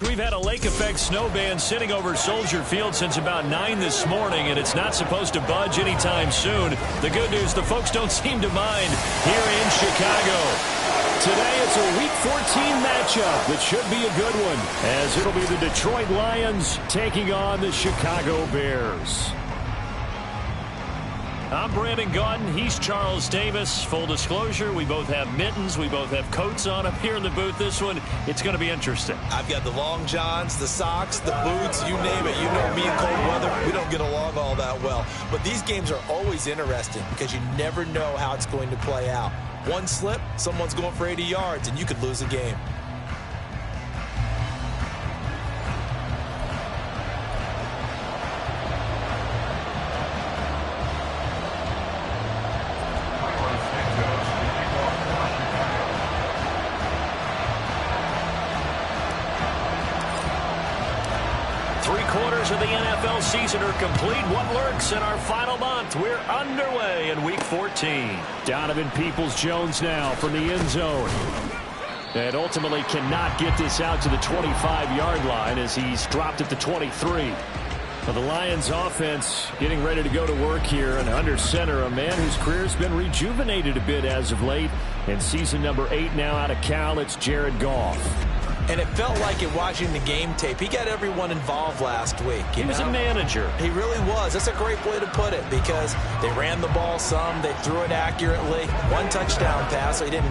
we've had a lake effect snow band sitting over Soldier Field since about 9 this morning, and it's not supposed to budge anytime soon. The good news, the folks don't seem to mind here in Chicago. Today it's a Week 14 matchup that should be a good one, as it'll be the Detroit Lions taking on the Chicago Bears. I'm Brandon Gaudin. He's Charles Davis. Full disclosure, we both have mittens. We both have coats on up here in the booth. This one, it's going to be interesting. I've got the long johns, the socks, the boots, you name it. You know me in cold weather, we don't get along all that well. But these games are always interesting because you never know how it's going to play out. One slip, someone's going for 80 yards, and you could lose a game. Of the NFL season are complete. What lurks in our final month? We're underway in Week 14. Donovan Peoples-Jones now from the end zone. And ultimately cannot get this out to the 25-yard line as he's dropped at the 23. Well, the Lions offense getting ready to go to work here, and under center, a man whose career has been rejuvenated a bit as of late. In season number 8 now out of Cal, it's Jared Goff. And it felt like it watching the game tape. He got everyone involved last week. He was a manager. He really was. That's a great way to put it because they ran the ball some. They threw it accurately. One touchdown pass, so he didn't,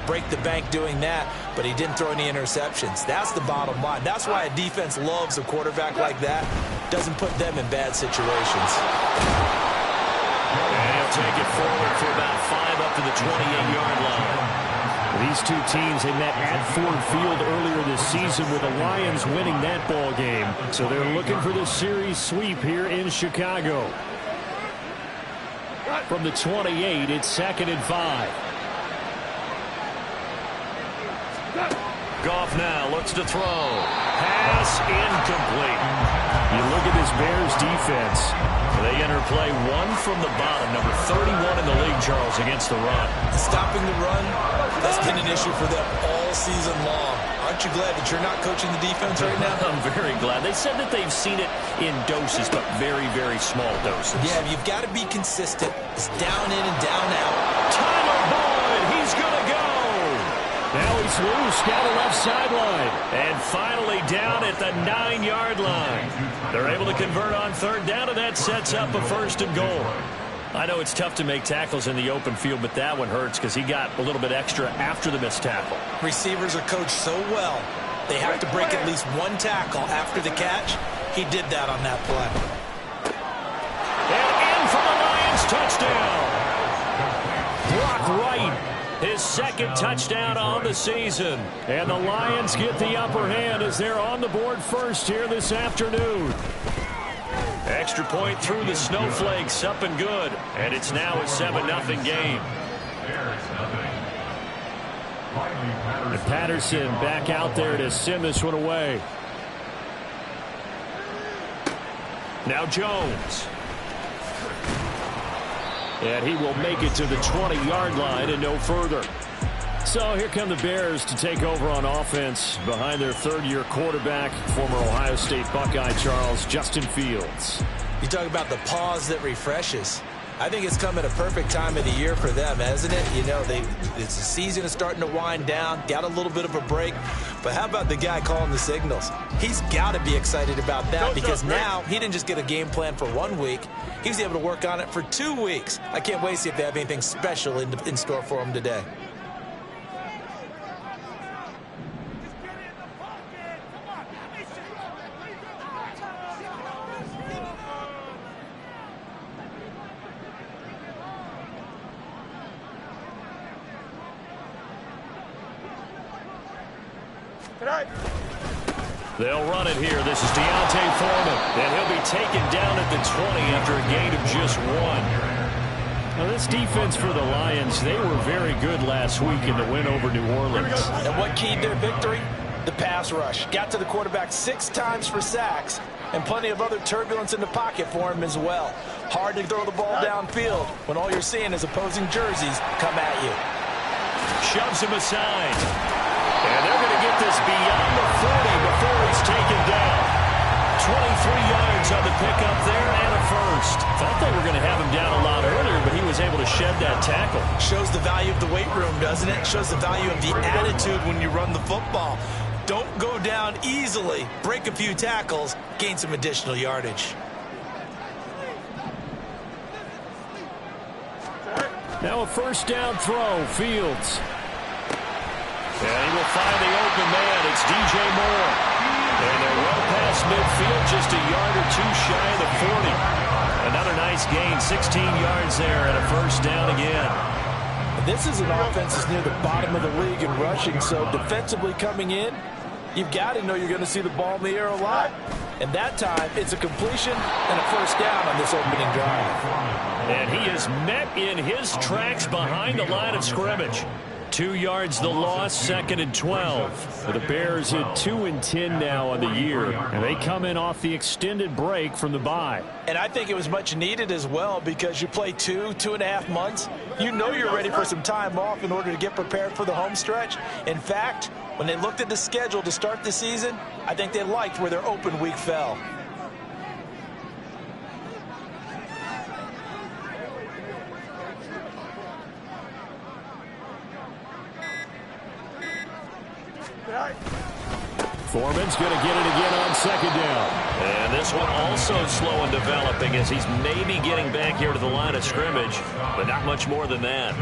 break the bank doing that, but he didn't throw any interceptions. That's the bottom line. That's why a defense loves a quarterback like that. Doesn't put them in bad situations. And he'll take it forward for about 5 up to the 28-yard line. These two teams, they met at Ford Field earlier this season with the Lions winning that ball game. So they're looking for the series sweep here in Chicago. From the 28, it's 2nd and 5. Goff now looks to throw. Pass incomplete. You look at this Bears defense. They enter play 1 from the bottom, number 31 in the league, Charles, against the run. Stopping the run, that's been an issue for them all season long. Aren't you glad that you're not coaching the defense right now? I'm very glad. They said that they've seen it in doses, but very, very small doses. Yeah, you've got to be consistent. It's down in and down out. Tyler Boyd, he's going to go. Now he's loose down the left sideline. And finally down at the 9-yard line. They're able to convert on 3rd down, and that sets up a 1st and goal. I know it's tough to make tackles in the open field, but that one hurts because he got a little bit extra after the missed tackle. Receivers are coached so well. They have to break at least 1 tackle after the catch. He did that on that play. And in for the Lions, touchdown. Brock Wright. His 2nd touchdown on the season. And the Lions get the upper hand as they're on the board first here this afternoon. Extra point through the snowflakes, up and good. And it's now a 7-0 game. And Patterson back out there to send this one away. Now Jones. And he will make it to the 20-yard line and no further. So here come the Bears to take over on offense behind their 3rd-year quarterback, former Ohio State Buckeye Charles, Justin Fields. You talk about the pause that refreshes. I think it's come at a perfect time of the year for them, hasn't it? The season is starting to wind down, got a little bit of a break. But how about the guy calling the signals? He's got to be excited about that because now he didn't just get a game plan for 1 week. He was able to work on it for 2 weeks. I can't wait to see if they have anything special in store for him today. They'll run it here. This is D'Onta Foreman, and he'll be taken down at the 20 after a gain of just 1. Now, this defense for the Lions, they were very good last week in the win over New Orleans. And what keyed their victory? The pass rush. Got to the quarterback 6 times for sacks, and plenty of other turbulence in the pocket for him as well. Hard to throw the ball downfield when all you're seeing is opposing jerseys come at you. Shoves him aside. And they're going to get this beyond the 40 before he's pickup there and a first. Thought they were going to have him down a lot earlier, but he was able to shed that tackle. Shows the value of the weight room, doesn't it? Shows the value of the attitude when you run the football. Don't go down easily. Break a few tackles, gain some additional yardage. Now a first down throw, Fields. And he will find the open man. It's DJ Moore. And they're well past midfield, just a yard or two shy of the 40. Another nice gain, 16 yards there, and a first down again. This is an offense that's near the bottom of the league in rushing, so defensively coming in, you've got to know you're going to see the ball in the air a lot. And that time, it's a completion and a first down on this opening drive. And he is met in his tracks behind the line of scrimmage. 2 yards the loss, 2nd and 12. The Bears at 2-10 now on the year, and they come in off the extended break from the bye. And I think it was much needed as well, because you play 2.5 months. You know you're ready for some time off in order to get prepared for the home stretch. In fact, when they looked at the schedule to start the season, I think they liked where their open week fell. Foreman's going to get it again on 2nd down. And this one also slow in developing as he's maybe getting back here to the line of scrimmage, but not much more than that.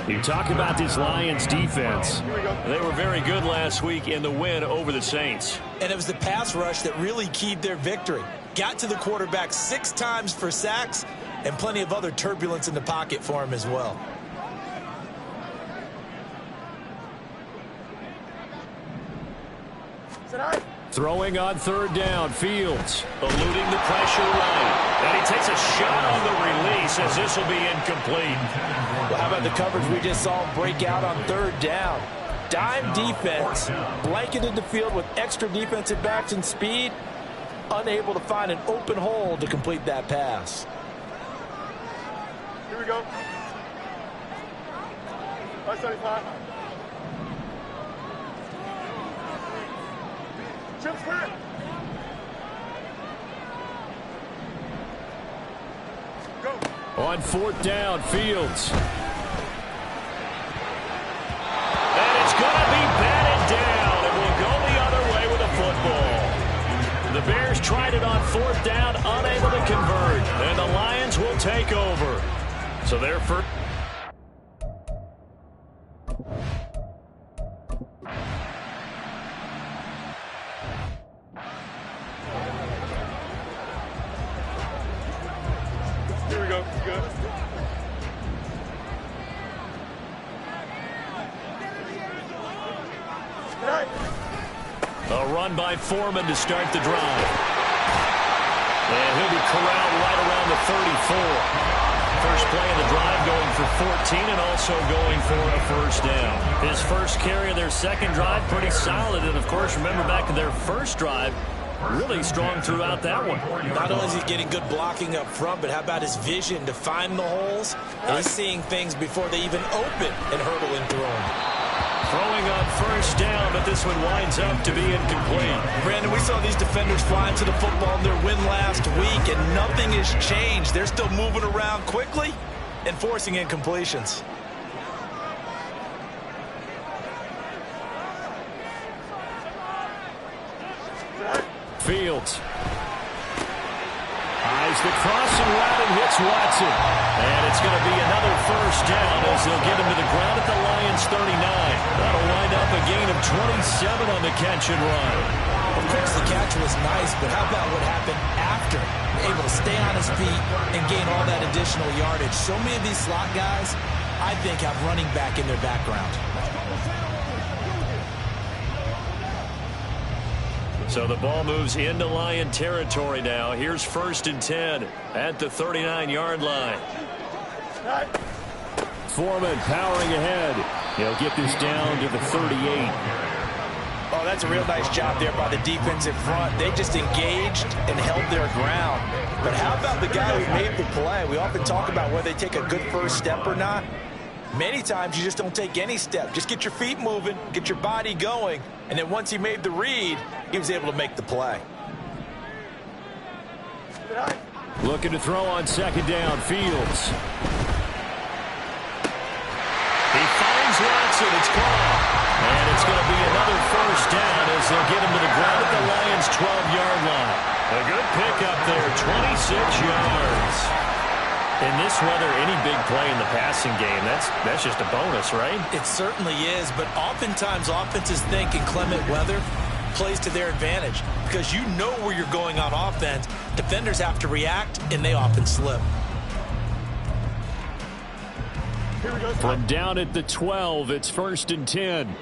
You talk about this Lions defense. They were very good last week in the win over the Saints. And it was the pass rush that really keyed their victory. Got to the quarterback 6 times for sacks and plenty of other turbulence in the pocket for him as well. Throwing on 3rd down, Fields eluding the pressure right. And he takes a shot on the release as this will be incomplete. Well, how about the coverage we just saw him break out on 3rd down? Dime defense, blanketed the field with extra defensive backs and speed, unable to find an open hole to complete that pass. Here we go. 575. Chip square. Go. On 4th down, Fields. And it's going to be batted down, and we'll go the other way with a football. The Bears tried it on 4th down, unable to convert, and the Lions will take over. So they're first. Here we go. Good. A run by Foreman to start the drive. And he'll be corralled right around the 34. First play of the drive going for 14 and also going for a first down. His first carry of their second drive, pretty solid. And, of course, remember back to their first drive, really strong throughout that one. Not only is he getting good blocking up front, but how about his vision to find the holes? And he's seeing things before they even open and hurdling through them. Throwing on first down, but this one winds up to be incomplete. Brandon, we saw these defenders flying to the football in their win last week, and nothing has changed. They're still moving around quickly and forcing incompletions. Fields. Eyes the crossing route and hits Watson. And it's going to be another first down as they'll get him to the ground at the Lions 39. That'll wind up a gain of 27 on the catch and run. Of course, the catch was nice, but how about what happened after? Able to stay on his feet and gain all that additional yardage. So many of these slot guys, I think, have running back in their background. So the ball moves into Lion territory now. Here's 1st and 10 at the 39-yard line. Foreman powering ahead. He'll get this down to the 38. Oh, that's a real nice job there by the defensive front. They just engaged and held their ground. But how about the guy who made the play? We often talk about whether they take a good first step or not. Many times you just don't take any step. Just get your feet moving, get your body going, and then once he made the read, he was able to make the play. Looking to throw on second down. Fields. He finds Watson. It's caught. And it's going to be another first down as they'll get him to the ground at the Lions' 12-yard line. A good pickup there, 26 yards. In this weather, any big play in the passing game, that's just a bonus, right? It certainly is, but oftentimes offenses think in clement weather plays to their advantage because you know where you're going on offense. Defenders have to react, and they often slip. From down at the 12, it's 1st and 10.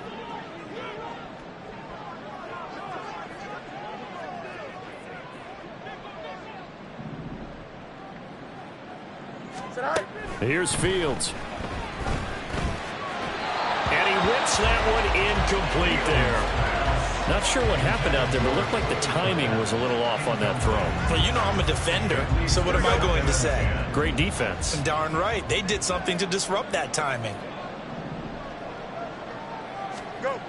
Here's Fields. And he whips that one incomplete there. Not sure what happened out there, but it looked like the timing was a little off on that throw. Well, you know I'm a defender, so what am I going to say? Great defense. Darn right. They did something to disrupt that timing. Go.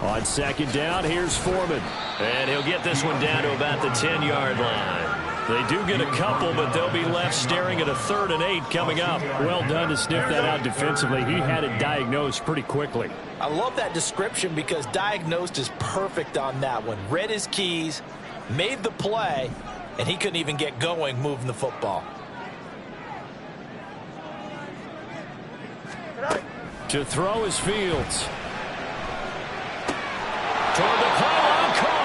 On second down, here's Foreman. And he'll get this one down to about the 10-yard line. They do get a couple, but they'll be left staring at a 3rd and 8 coming up. Well done to sniff that out defensively. He had it diagnosed pretty quickly. I love that description because diagnosed is perfect on that one. Read his keys, made the play, and he couldn't even get going moving the football. To throw is Fields. Toward the pylon, caught.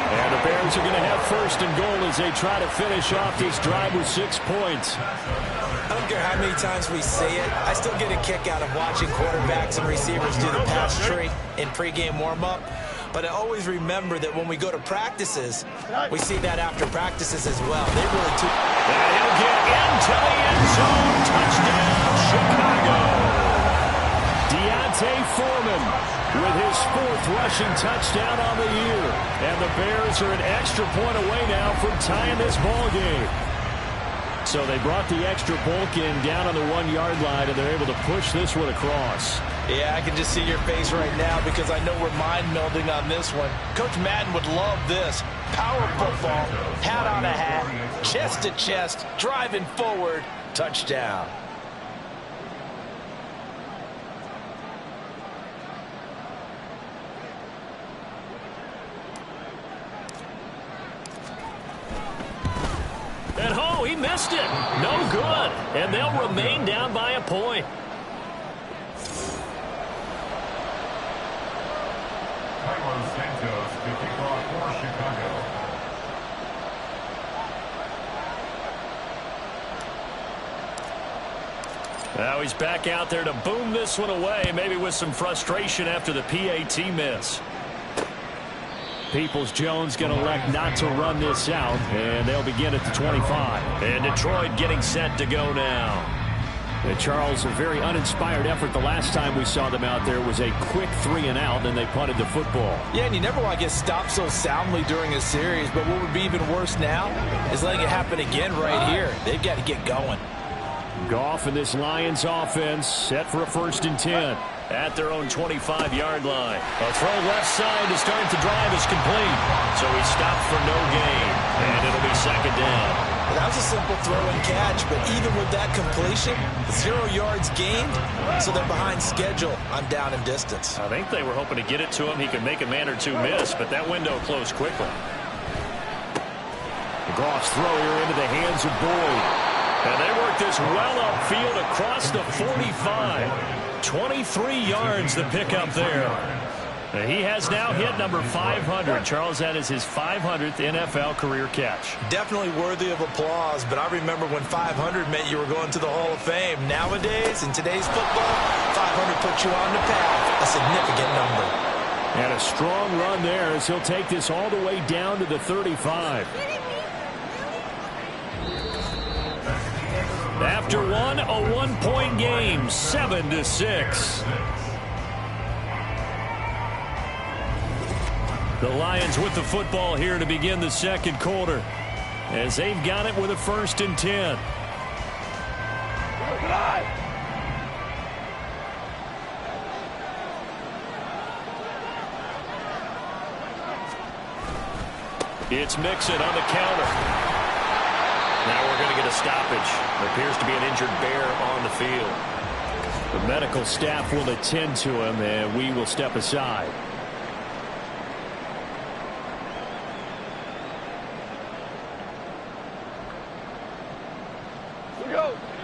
And the Bears are going to have 1st and goal as they try to finish off this drive with 6 points. I don't care how many times we say it, I still get a kick out of watching quarterbacks and receivers do the pass tree in pregame warm-up. But I always remember that when we go to practices, we see that after practices as well. They really do. And he'll get into the end zone. Touchdown, Chicago. D'Onta Foreman with his 4th rushing touchdown on the year. And the Bears are an extra point away now from tying this ball game. So they brought the extra bulk in down on the 1-yard line, and they're able to push this one across. Yeah, I can just see your face right now because I know we're mind melding on this one. Coach Madden would love this. Power football, hat on a hat, chest to chest, driving forward, touchdown. And oh, he missed it. No good. And they'll remain down by a point. Carlos Santos to kick off for Chicago. Now he's back out there to boom this one away, maybe with some frustration after the PAT miss. Peoples-Jones going to elect not to run this out, and they'll begin at the 25. And Detroit getting set to go now. And Charles, a very uninspired effort the last time we saw them out there was a quick 3-and-out, and they punted the football. Yeah, and you never want to get stopped so soundly during a series, but what would be even worse now is letting it happen again right here. They've got to get going. Goff and this Lions offense set for a 1st and 10. At their own 25-yard line. A throw left side to start the drive is complete. So he stopped for no gain. And it'll be 2nd down. That was a simple throw and catch, but even with that completion, 0 yards gained, so they're behind schedule on down and distance. I think they were hoping to get it to him. He could make a man or two miss, but that window closed quickly. Goff's throw here into the hands of Boyd. And they work this well upfield across the 45. 23 yards the pickup there. He has now hit number 500. Charles, that is his 500th NFL career catch. Definitely worthy of applause, but I remember when 500 meant you were going to the Hall of Fame. Nowadays, in today's football, 500 puts you on the path, a significant number. And a strong run there as he'll take this all the way down to the 35. After one, a 1-point game, 7-6. The Lions with the football here to begin the 2nd quarter as they've got it with a 1st and 10. It's Mixon on the counter. Now we're going to get a stoppage. There appears to be an injured bear on the field. The medical staff will attend to him, and we will step aside.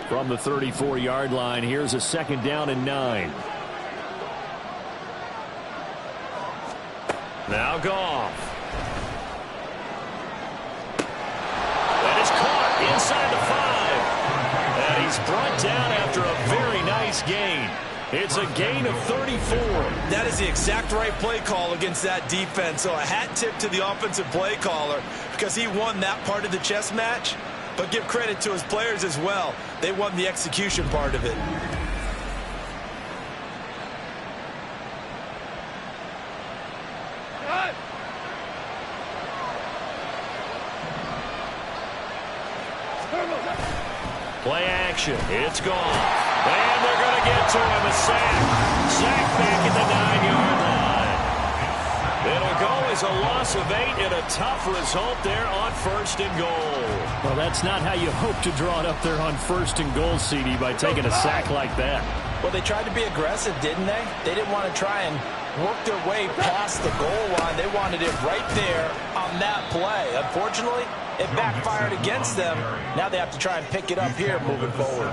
From the 34-yard line, here's a 2nd down and 9. Now Goff. That is caught inside the 5. And he's brought down after a very nice gain. It's a gain of 34. That is the exact right play call against that defense. So a hat tip to the offensive play caller because he won that part of the chess match. But give credit to his players as well. They won the execution part of it. Play action. It's gone. And they're going to get to him. A sack. Sack back at the 9-yard line. It'll go as a loss of 8 and a tough result there on 1st and goal. Well, that's not how you hope to draw it up there on 1st and goal, CD, by taking a sack like that. Well, they tried to be aggressive, didn't they? They didn't want to try and work their way past the goal line. They wanted it right there on that play. Unfortunately, it backfired against them. Now they have to try and pick it up here moving forward.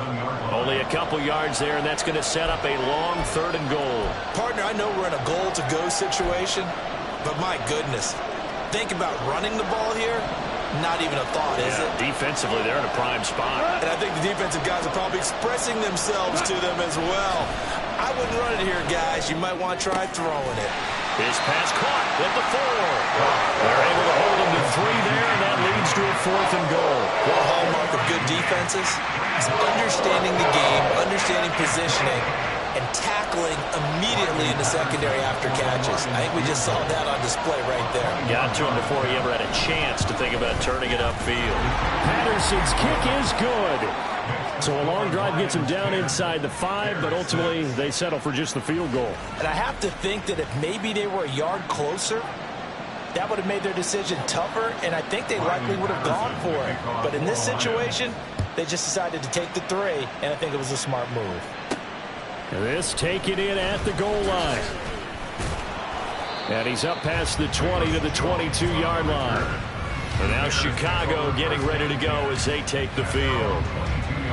Only a couple yards there, and that's going to set up a long 3rd and goal. Partner, I know we're in a goal-to-go situation, but my goodness, think about running the ball here. Not even a thought, is it? Defensively, they're in a prime spot. And I think the defensive guys are probably expressing themselves to them as well. I wouldn't run it here, guys. You might want to try throwing it. His pass caught at the 4. They're able to hold him to 3 there, and that leads to a 4th and goal. One hallmark of good defenses is understanding the game, understanding positioning, and tackling immediately in the secondary after catches. I think we just saw that on display right there. Got to him before he ever had a chance to think about turning it upfield. Patterson's kick is good. So a long drive gets him down inside the 5, but ultimately they settle for just the field goal. And I have to think that if maybe they were a yard closer, that would have made their decision tougher, and I think they likely would have gone for it. But in this situation, they just decided to take the 3, and I think it was a smart move. This taken in at the goal line. And he's up past the 20 to the 22-yard line. And now Chicago getting ready to go as they take the field.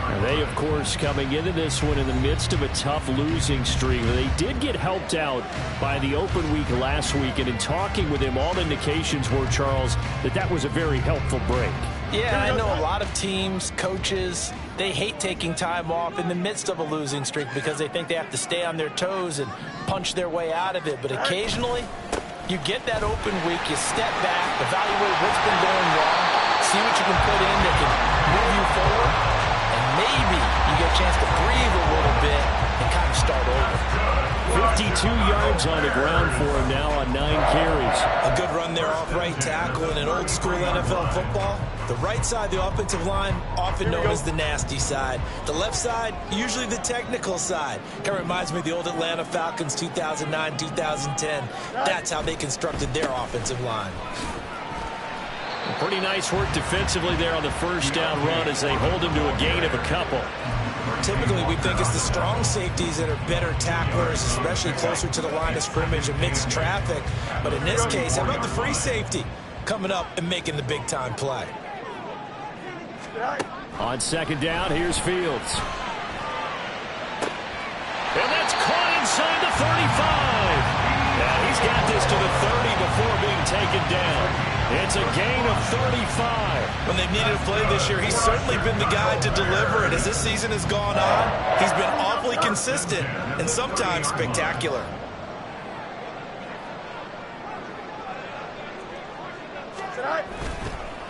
And they, of course, coming into this one in the midst of a tough losing streak. They did get helped out by the open week last week. And in talking with him, all indications were, Charles, that was a very helpful break. Yeah, I know a lot of teams, coaches, they hate taking time off in the midst of a losing streak because they think they have to stay on their toes and punch their way out of it. But occasionally, you get that open week, you step back, evaluate what's been going wrong, see what you can put in that can move you forward, and maybe you get a chance to breathe a little bit and kind of start over. 52 yards on the ground for him now on 9 carries. A good run there off right tackle in an old-school NFL football. The right side, the offensive line, often known as the nasty side. The left side, usually the technical side. Kind of reminds me of the old Atlanta Falcons 2009, 2010. That's how they constructed their offensive line. Pretty nice work defensively there on the first down run as they hold him to a gain of a couple. Typically, we think it's the strong safeties that are better tacklers, especially closer to the line of scrimmage amidst traffic. But in this case, how about the free safety coming up and making the big-time play? On second down, here's Fields. And that's caught inside the 35. And he's got this to the 30 before being taken down. It's a gain of 35. When they've needed a play this year, he's certainly been the guy to deliver it. As this season has gone on, he's been awfully consistent and sometimes spectacular.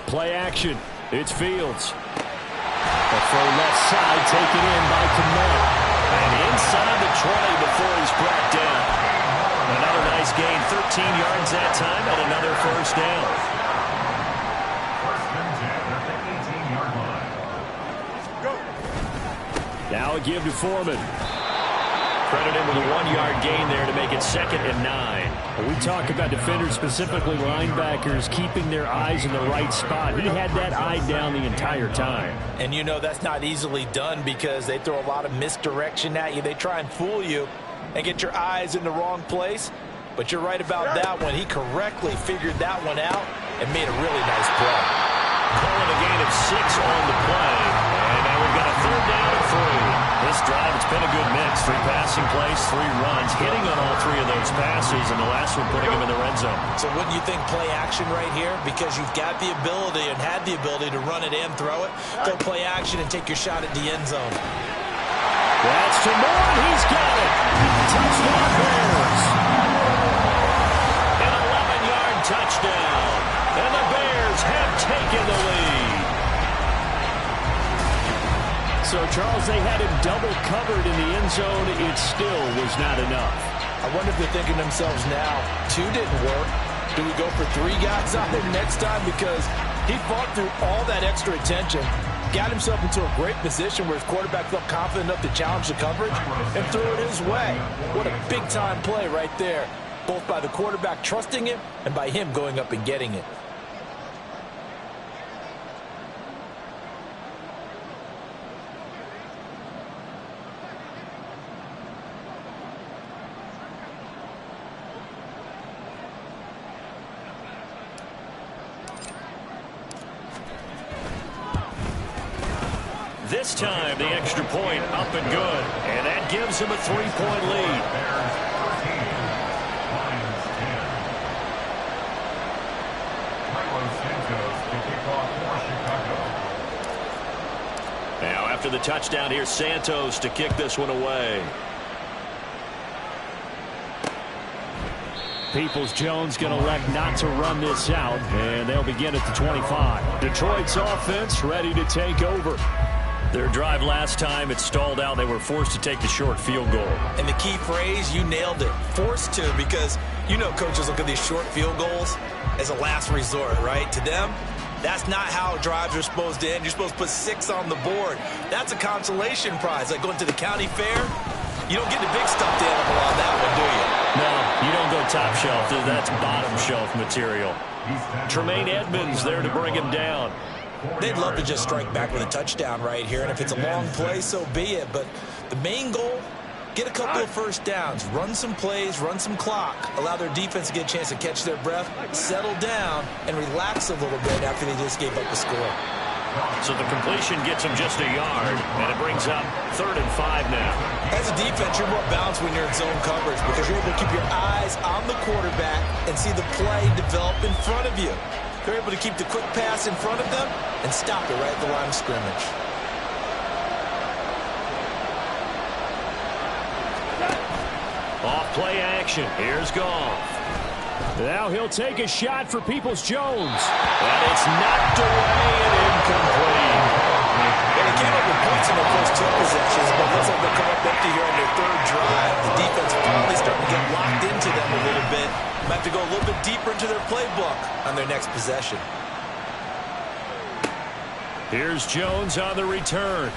Play action. It's Fields. The throw left side taken in by Kmet. And inside the 20 before he's brought down. Another nice gain, 13 yards that time, and another first down. First and 10 at the 18-yard line. Now a give to Foreman. Credit him with a 1-yard gain there to make it 2nd and 9. When we talk about defenders, specifically linebackers, keeping their eyes in the right spot. He had that eye down the entire time. And you know that's not easily done because they throw a lot of misdirection at you. They try and fool you and get your eyes in the wrong place. But you're right about that one. He correctly figured that one out and made a really nice play. Calling a gain of 6 on the play. And now we've got a 3rd down and 3. This drive, it's been a good mix. 3 passing plays, 3 runs, hitting on all 3 of those passes, and the last one putting him in the red zone. So wouldn't you think play action right here? Because you've got the ability and had the ability to run it and throw it. Go play action and take your shot at the end zone. That's to Moore. He's got it. Touchdown Bears. An 11-yard touchdown. And the Bears have taken the lead. So, Charles, they had him double covered in the end zone. It still was not enough. I wonder if they're thinking to themselves now, 2 didn't work. Do we go for 3 guys out there next time? Because he fought through all that extra attention, got himself into a great position where his quarterback felt confident enough to challenge the coverage and threw it his way. What a big-time play right there, both by the quarterback trusting it and by him going up and getting it. This time, the extra point up and good. And that gives him a 3-point lead. Bears 13, Lions 10. Carlos Santos to kick off for Chicago. Now, after the touchdown here, Santos to kick this one away. Peoples-Jones going to elect not to run this out, and they'll begin at the 25. Detroit's offense ready to take over. Their drive last time, it stalled out. They were forced to take the short field goal. And the key phrase, you nailed it, forced to, because you know coaches look at these short field goals as a last resort, right? To them, that's not how drives are supposed to end. You're supposed to put 6 on the board. That's a consolation prize, like going to the county fair. You don't get the big stuffed animal on that one, do you? No, you don't go top shelf. That's bottom shelf material. Tremaine Edmonds there to bring him down. They'd love to just strike back with a touchdown right here, and if it's a long play, so be it. But the main goal, get a couple of first downs, run some plays, run some clock, allow their defense to get a chance to catch their breath, settle down, and relax a little bit after they just gave up the score. So the completion gets him just a yard, and it brings up 3rd and 5 now. As a defense, you're more balanced when you're in zone coverage because you're able to keep your eyes on the quarterback and see the play develop in front of you. They're able to keep the quick pass in front of them and stop it right at the line of scrimmage. Off play action. Here's Goff. Now he'll take a shot for Peoples-Jones. And it's knocked away and incomplete. Well, they came up with points in their first 2 possessions, but looks like they'll come up empty here on their 3rd drive. The defense finally starting to get locked into them a little bit. Might have to go a little bit deeper into their playbook on their next possession. Here's Jones on the return.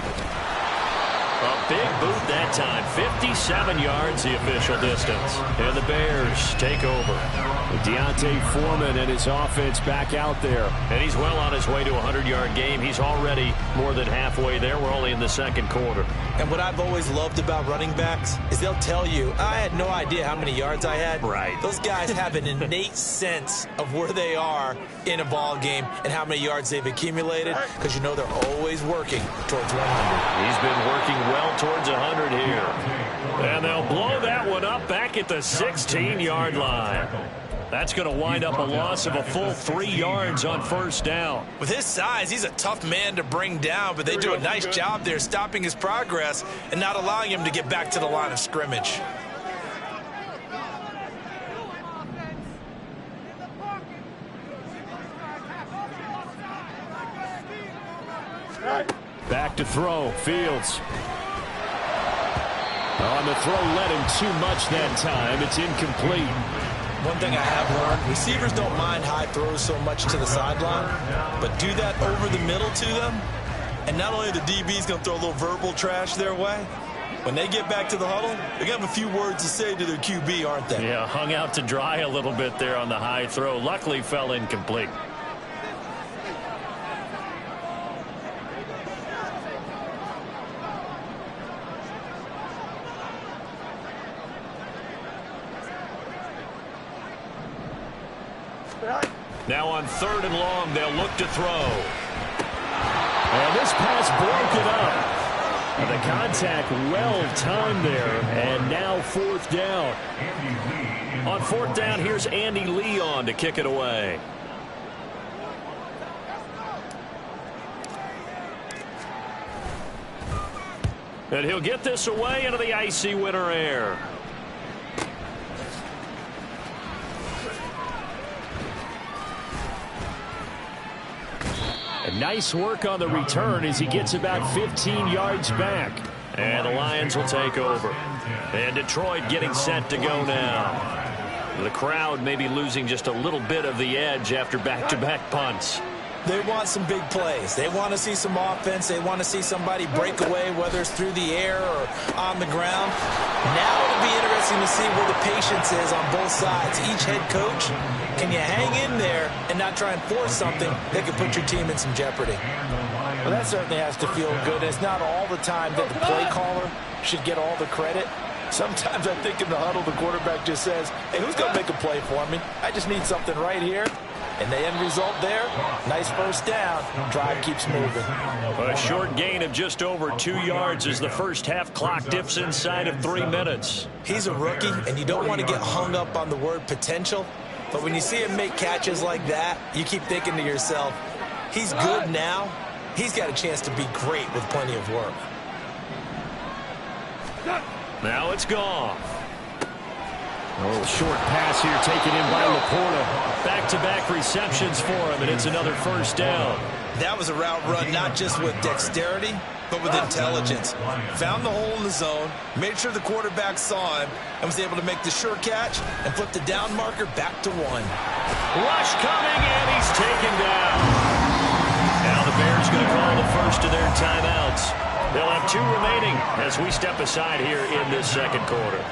A big boot that time. 57 yards the official distance. And the Bears take over. Deontay Foreman and his offense back out there. And he's well on his way to a 100-yard game. He's already more than halfway there. We're only in the 2nd quarter. And what I've always loved about running backs is they'll tell you, I had no idea how many yards I had. Right. Those guys have an innate sense of where they are in a ball game and how many yards they've accumulated because you know they're always working towards 100. He's been working well towards 100 here. And they'll blow that one up back at the 16-yard line. That's going to wind up a loss of a full 3 yards on 1st down. With his size, he's a tough man to bring down, but they do a nice job there stopping his progress and not allowing him to get back to the line of scrimmage. Back to throw. Fields. On the throw, led him too much that time. It's incomplete. One thing I have learned, receivers don't mind high throws so much to the sideline, but do that over the middle to them, and not only the DB's going to throw a little verbal trash their way, When they get back to the huddle, they're going to have a few words to say to their QB, aren't they? Yeah, hung out to dry a little bit there on the high throw. Luckily fell incomplete. Now on 3rd and long, they'll look to throw. And this pass broken up. And the contact well timed there. And now 4th down. On 4th down, here's Andy Lee on to kick it away. And he'll get this away into the icy winter air. Nice work on the return as he gets about 15 yards back. And the Lions will take over. And Detroit getting set to go now. The crowd may be losing just a little bit of the edge after back-to-back punts. They want some big plays. They want to see some offense. They want to see somebody break away, whether it's through the air or on the ground. Now it'll be interesting to see where the patience is on both sides. Each head coach, can you hang in there and not try and force something that could put your team in some jeopardy? Well, that certainly has to feel good. It's not all the time that the play caller should get all the credit. Sometimes I think in the huddle, the quarterback just says, hey, who's going to make a play for me? I just need something right here. And the end result there, nice first down. Drive keeps moving. A short gain of just over 2 yards as the first half clock dips inside of 3 minutes. He's a rookie, and you don't want to get hung up on the word potential. But when you see him make catches like that, you keep thinking to yourself, he's good now. He's got a chance to be great with plenty of work. Now it's gone. A little short pass here taken in by Laporta. Back-to-back receptions for him, and it's another first down. That was a route run not just with dexterity, but with intelligence. Found the hole in the zone, made sure the quarterback saw him, and was able to make the sure catch and flip the down marker back to 1. Rush coming, and he's taken down. Now the Bears going to call the first of their timeouts. They'll have 2 remaining as we step aside here in this second quarter.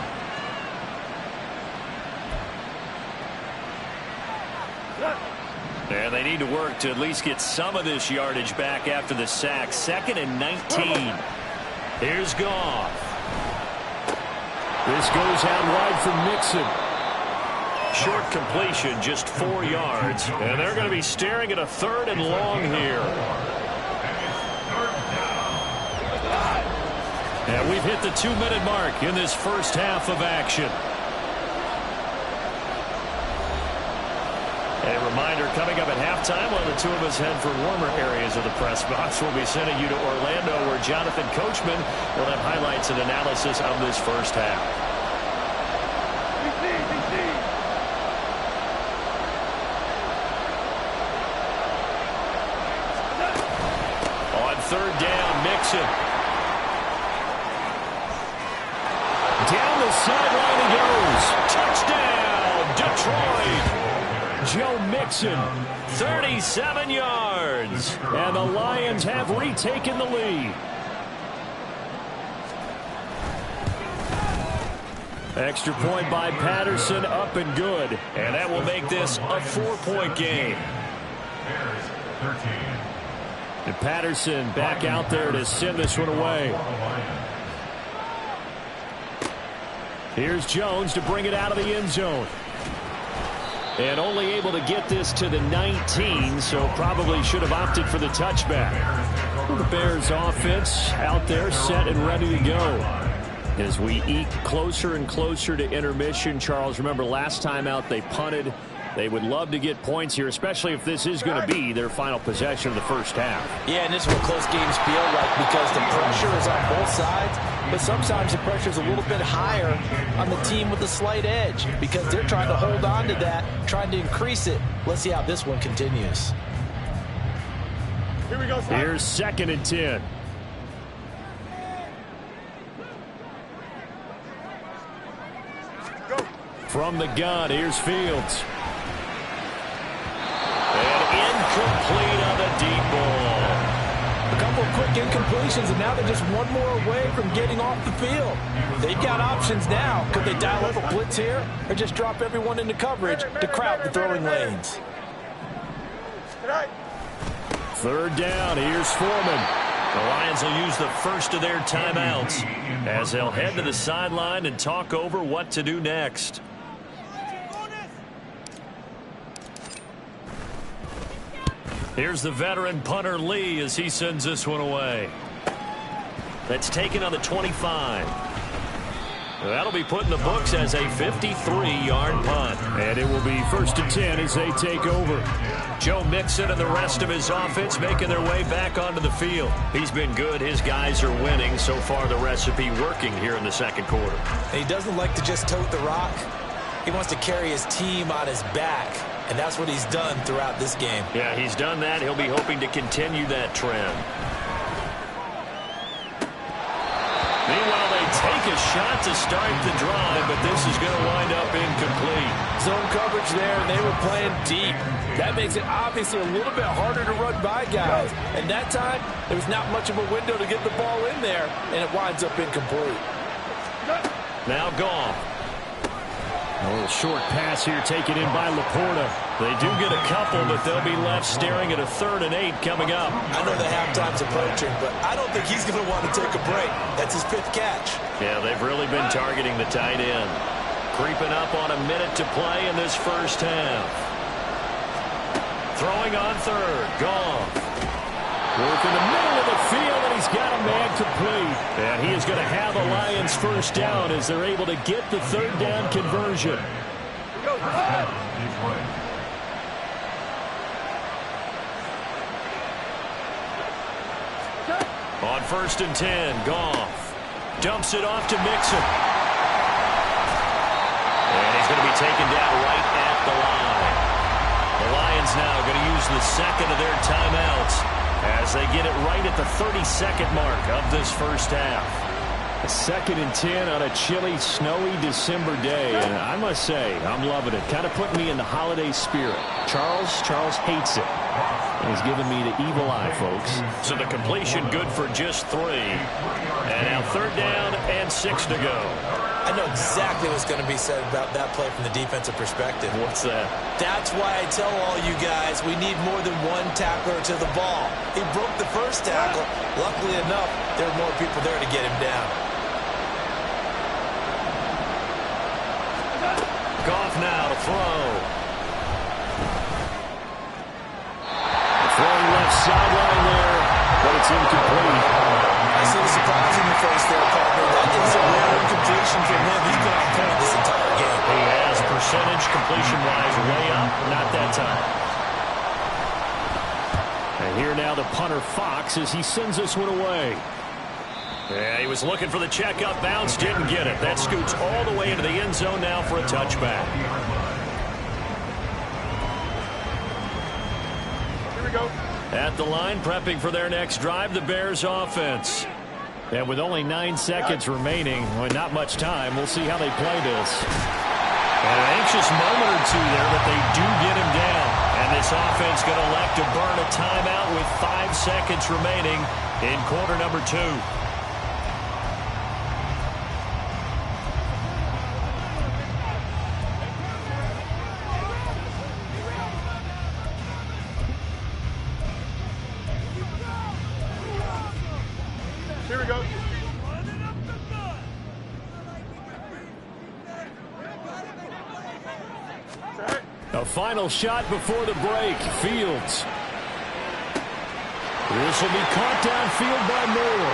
And they need to work to at least get some of this yardage back after the sack. 2nd and 19. Here's Goff. This goes out wide for Mixon. Short completion, just 4 yards. And they're going to be staring at a 3rd and long here. And we've hit the 2-minute mark in this first half of action. A reminder, coming up at halftime, while the two of us head for warmer areas of the press box, we'll be sending you to Orlando, where Jonathan Coachman will have highlights and analysis of this first half. On 3rd down, Mixon. Down the sideline he goes. Touchdown, Detroit. Joe Mixon, 37 yards. And the Lions have retaken the lead. Extra point by Patterson, up and good. And that will make this a 4-point game. And Patterson back out there to send this one away. Here's Jones to bring it out of the end zone. And only able to get this to the 19, so probably should have opted for the touchback. The Bears offense out there set and ready to go. As we eke closer and closer to intermission, Charles, remember last time out they punted. They would love to get points here, especially if this is going to be their final possession of the first half. Yeah, and this is what close games feel like, because the pressure is on both sides, but sometimes the pressure is a little bit higher on the team with a slight edge because they're trying to hold on to that, trying to increase it. Let's see how this one continues. Here we go, Scott. Here's 2nd and 10. Go. From the gun, here's Fields. And incomplete on the deep ball. A couple quick incompletions, and now they're just one more away from getting off the field. They've got options now. Could they dial up a blitz here or just drop everyone into coverage to crowd the throwing lanes? Third down, here's Foreman. The Lions will use the first of their timeouts as they'll head to the sideline and talk over what to do next. Here's the veteran punter Lee as he sends this one away. That's taken on the 25. That'll be put in the books as a 53-yard punt. And it will be 1st and 10 as they take over. Joe Mixon and the rest of his offense making their way back onto the field. He's been good. His guys are winning. So far, the recipe working here in the second quarter. And he doesn't like to just tote the rock. He wants to carry his team on his back. And that's what he's done throughout this game. Yeah, he's done that. He'll be hoping to continue that trend. Meanwhile, they take a shot to start the drive, but this is going to wind up incomplete. Zone coverage there, and they were playing deep. That makes it obviously a little bit harder to run by guys. And that time, there was not much of a window to get the ball in there, and it winds up incomplete. Now Goff. A little short pass here taken in by Laporta. They do get a couple, but they'll be left staring at a 3rd and 8 coming up. I know the halftime's approaching, but I don't think he's going to want to take a break. That's his 5th catch. Yeah, they've really been targeting the tight end. Creeping up on a minute to play in this first half. Throwing on 3rd. Goff. Work in the middle of the field, and he's got a man complete. And he is going to have a Lions first down as they're able to get the 3rd down conversion. On 1st and 10, Goff dumps it off to Mixon. And he's going to be taken down right at the line. The Lions now going to use the second of their timeouts as they get it right at the 32nd mark of this first half. A 2nd and 10 on a chilly, snowy December day. And I must say, I'm loving it. Kind of putting me in the holiday spirit. Charles hates it. And he's giving me the evil eye, folks. So the completion good for just 3. And now 3rd down and 6 to go. I know exactly what's going to be said about that play from the defensive perspective. What's that? That's why I tell all you guys we need more than one tackler to the ball. He broke the first tackle. Luckily enough, there were more people there to get him down. Goff now to throw. Throwing left sideline there, but it's incomplete. I see the surprise in your face there, partner. That is a rare incompletion from him. He's been on point this entire game. He has percentage completion-wise way up, not that time. And here now the punter Fox as he sends this one away. Yeah, he was looking for the checkup bounce, didn't get it. That scoots all the way into the end zone now for a touchback. Here we go. At the line, prepping for their next drive, the Bears offense. And with only 9 seconds remaining, well, not much time, we'll see how they play this. An anxious moment or two there, but they do get him down. And this offense going to elect to burn a timeout with 5 seconds remaining in quarter number 2. Here we go. A final shot before the break. Fields. This will be caught downfield by Moore.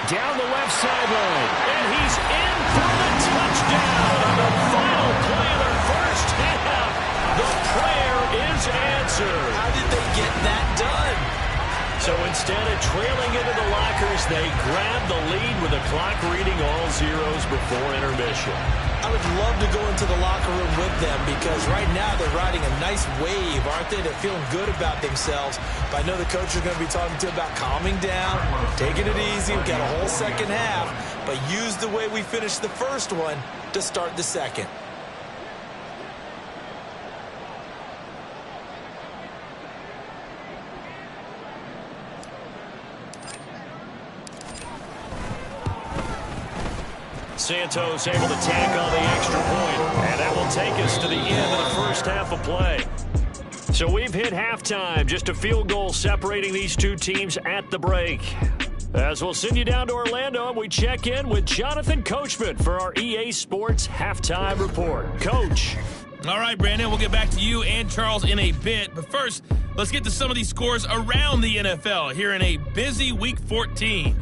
Down the left sideline. And he's in for the touchdown on the final play of their first half. The prayer is answered. How did they get that done? So instead of trailing into the lockers, they grab the lead with the clock reading all zeros before intermission. I would love to go into the locker room with them because right now they're riding a nice wave, aren't they? They're feeling good about themselves. But I know the coach is going to be talking to them about calming down, taking it easy. We've got a whole second half, but use the way we finished the first one to start the second. Santos able to tack on the extra point. And that will take us to the end of the first half of play. So we've hit halftime. Just a field goal separating these two teams at the break. As we'll send you down to Orlando, and we check in with Jonathan Coachman for our EA Sports Halftime Report. Coach. All right, Brandon, we'll get back to you and Charles in a bit. But first, let's get to some of these scores around the NFL here in a busy Week 14.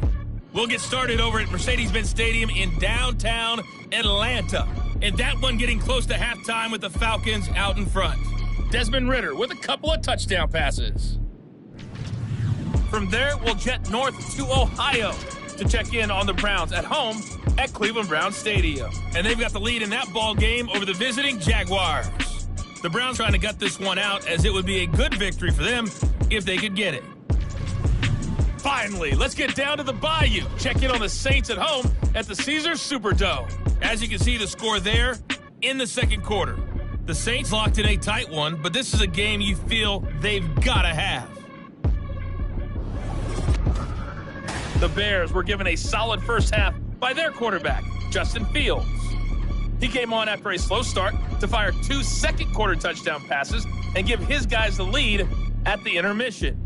We'll get started over at Mercedes-Benz Stadium in downtown Atlanta. And that one getting close to halftime with the Falcons out in front. Desmond Ridder with a couple of touchdown passes. From there, we'll jet north to Ohio to check in on the Browns at home at Cleveland Browns Stadium. And they've got the lead in that ball game over the visiting Jaguars. The Browns trying to gut this one out, as it would be a good victory for them if they could get it. Finally, let's get down to the Bayou. Check in on the Saints at home at the Caesars Superdome. As you can see, the score there in the second quarter. The Saints locked in a tight one, but this is a game you feel they've got to have. The Bears were given a solid first half by their quarterback, Justin Fields. He came on after a slow start to fire 2 second-quarter touchdown passes and give his guys the lead at the intermission.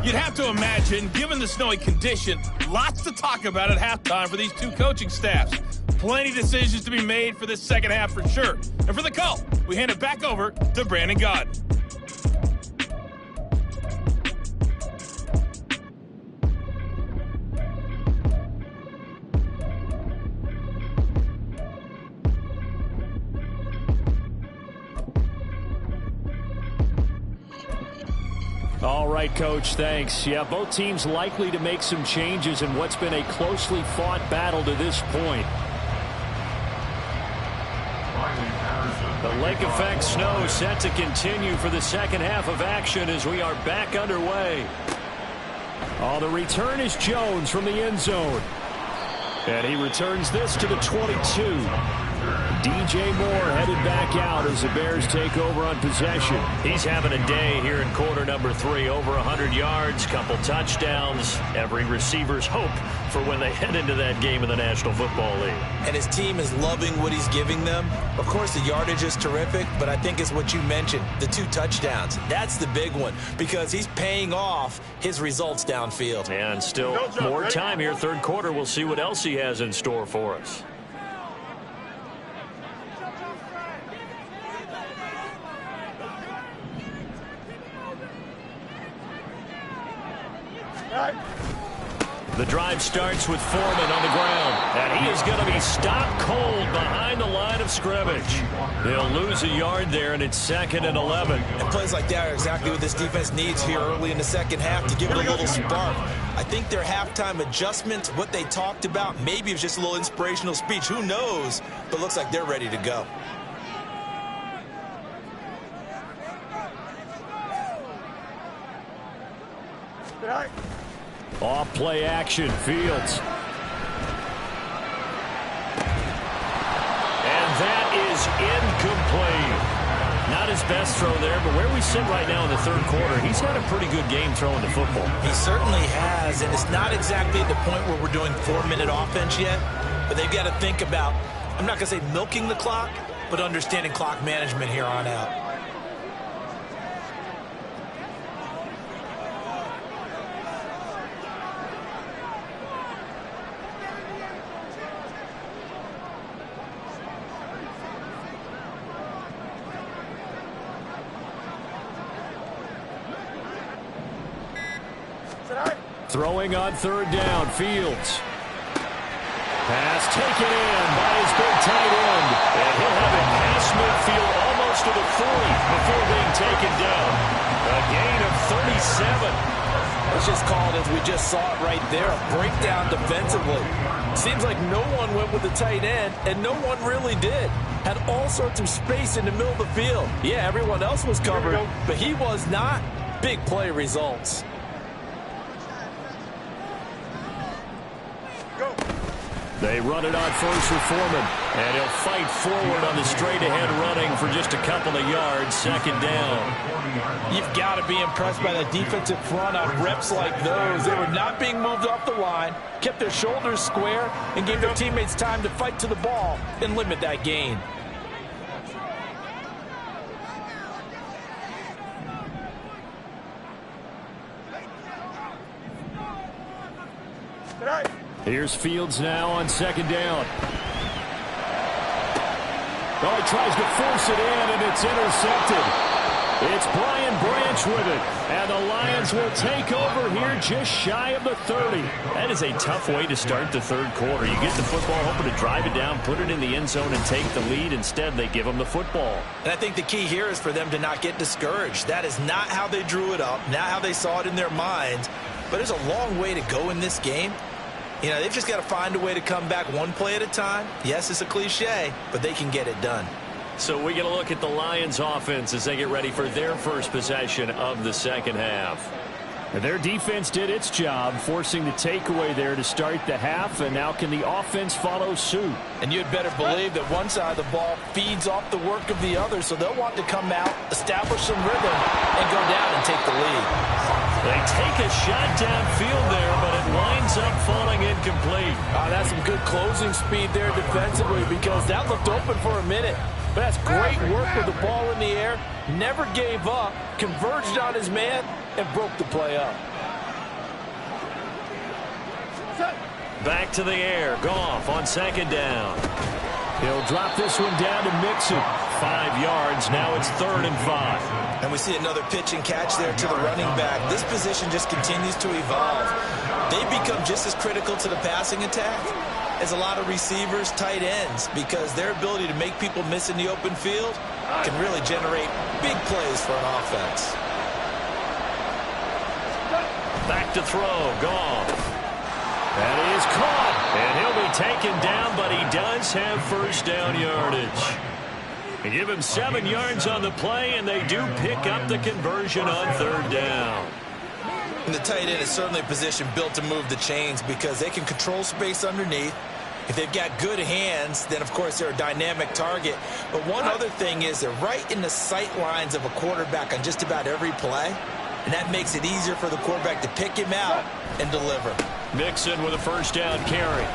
You'd have to imagine, given the snowy condition, lots to talk about at halftime for these two coaching staffs. Plenty decisions to be made for this second half for sure. And for the call, we hand it back over to Brandon Gaudin. All right, Coach, thanks. Yeah, both teams likely to make some changes in what's been a closely fought battle to this point. The lake effect snow set to continue for the second half of action as we are back underway. Oh, the return is Jones from the end zone. And he returns this to the 22. DJ Moore headed back out as the Bears take over on possession. He's having a day here in quarter number 3. Over 100 yards, couple touchdowns. Every receiver's hope for when they head into that game in the National Football League. And his team is loving what he's giving them. Of course, the yardage is terrific, but I think it's what you mentioned, the 2 touchdowns. That's the big one because he's paying off his results downfield. And still more time here, third quarter. We'll see what else he has in store for us. The drive starts with Foreman on the ground, and he is going to be stopped cold behind the line of scrimmage. They'll lose a yard there, and it's 2nd and 11. And plays like that are exactly what this defense needs here early in the second half to give it a little spark. I think their halftime adjustments, what they talked about, maybe it was just a little inspirational speech. Who knows? But looks like they're ready to go. Off play action, Fields. And that is incomplete. Not his best throw there, but where we sit right now in the third quarter, he's had a pretty good game throwing the football. He certainly has, and it's not exactly at the point where we're doing 4-minute offense yet, but they've got to think about, I'm not going to say milking the clock, but understanding clock management here on out. Throwing on third down, Fields. Pass taken in by his big tight end. And he'll have it past midfield almost to the 40 before being taken down. A gain of 37. It's just called, as we just saw it right there, a breakdown defensively. Seems like no one went with the tight end, and no one really did. Had all sorts of space in the middle of the field. Yeah, everyone else was covered, but he was not. Big play results. They run it on first with Foreman. And he'll fight forward on the straight-ahead running for just a couple of yards. Second down. You've got to be impressed by the defensive front on reps like those. They were not being moved off the line, kept their shoulders square, and gave their teammates time to fight to the ball and limit that gain. Here's Fields now on second down. Oh, he tries to force it in, and it's intercepted. It's Brian Branch with it, and the Lions will take over here just shy of the 30. That is a tough way to start the third quarter. You get the football, hoping to drive it down, put it in the end zone, and take the lead. Instead, they give them the football. And I think the key here is for them to not get discouraged. That is not how they drew it up, not how they saw it in their minds. But there's a long way to go in this game. You know, they've just got to find a way to come back one play at a time. Yes, it's a cliche, but they can get it done. So we get a look at the Lions offense as they get ready for their first possession of the second half. Their defense did its job, forcing the takeaway there to start the half, and now can the offense follow suit? And you'd better believe that one side of the ball feeds off the work of the other, so they'll want to come out, establish some rhythm, and go down and take the lead. They take a shot downfield there, but it winds up falling incomplete. That's some good closing speed there defensively, because that looked open for a minute. But that's great work with the ball in the air, never gave up, converged on his man, and broke the play up. Back to the air. Goff on second down. He'll drop this one down to Mixon. 5 yards. Now it's 3rd and 5. And we see another pitch and catch there to the running back. This position just continues to evolve. They become just as critical to the passing attack as a lot of receivers, tight ends, because their ability to make people miss in the open field can really generate big plays for an offense. Back to throw. Goff. And he is caught. And he'll be taken down, but he does have first down yardage. They give him 7 yards on the play, and they do pick up the conversion on 3rd down. And the tight end is certainly a position built to move the chains because they can control space underneath. If they've got good hands, then, of course, they're a dynamic target. But one other thing is they're right in the sight lines of a quarterback on just about every play, and that makes it easier for the quarterback to pick him out and deliver. Mixon with a first down carry.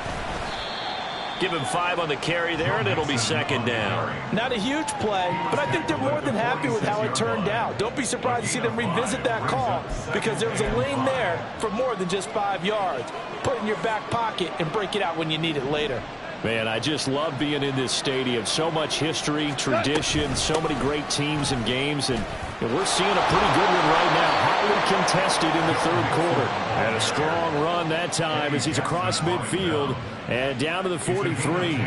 Give him 5 on the carry there, and it'll be 2nd down. Not a huge play, but I think they're more than happy with how it turned out. Don't be surprised to see them revisit that call because there was a lane there for more than just 5 yards. Put it in your back pocket and break it out when you need it later. Man, I just love being in this stadium. So much history, tradition, so many great teams and games, and we're seeing a pretty good one right now. Highly contested in the 3rd quarter. And a strong run that time as he's across midfield and down to the 43.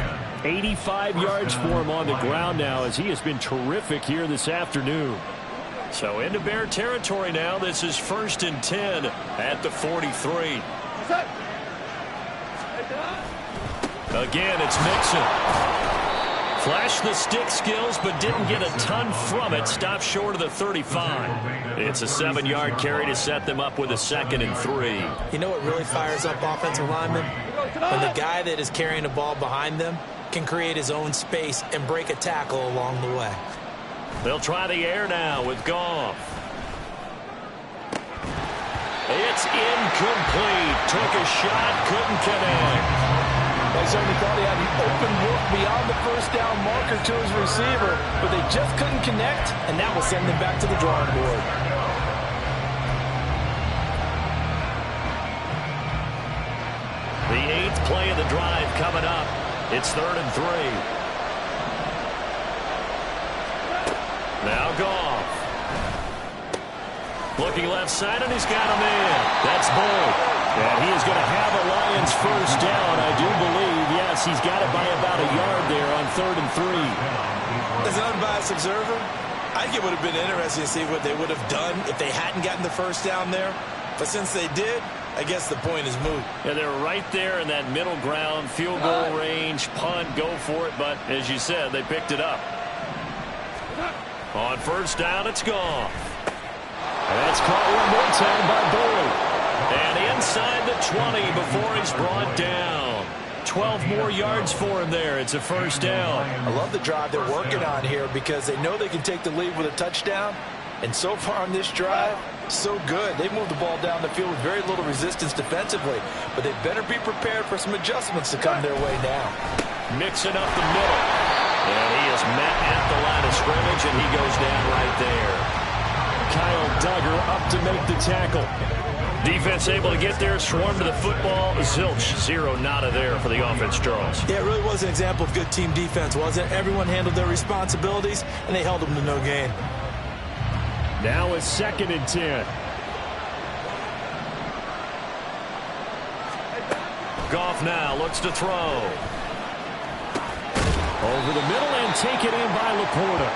85 yards for him on the ground now as he has been terrific here this afternoon. So into Bear territory now. This is 1st and 10 at the 43. Again, it's Mixon. Flashed the stick skills, but didn't get a ton from it. Stopped short of the 35. It's a 7-yard carry to set them up with a 2nd and 3. You know what really fires up offensive linemen? When the guy that is carrying the ball behind them can create his own space and break a tackle along the way. They'll try the air now with Goff. It's incomplete. Took a shot, couldn't connect. I certainly thought he had an open look beyond the first down marker to his receiver, but they just couldn't connect, and that will send them back to the drawing board. The 8th play of the drive coming up. It's 3rd and 3. Now Goff. Looking left side, and he's got him in. That's Bull. And he is going to have a Lions first down, I do believe. Yes, he's got it by about a yard there on 3rd and 3. As an unbiased observer, I think it would have been interesting to see what they would have done if they hadn't gotten the first down there. But since they did, I guess the point is moot. Yeah, they're right there in that middle ground, field goal range, punt, go for it. But as you said, they picked it up. On first down, it's Goff. And that's caught one more time by Bull. And inside the 20 before he's brought down. 12 more yards for him there. It's a first down. I love the drive they're working on here because they know they can take the lead with a touchdown. And so far on this drive, so good. They moved the ball down the field with very little resistance defensively. But they better be prepared for some adjustments to come their way now. Mixing up the middle. And he is met at the line of scrimmage, and he goes down right there. Kyle Duggar up to make the tackle. Defense able to get there, swarm to the football. Zilch, zero nada there for the offense, Charles. Yeah, it really was an example of good team defense, wasn't it? Everyone handled their responsibilities, and they held them to no gain. Now it's 2nd and 10. Goff now looks to throw. Over the middle and take it in by Laporta.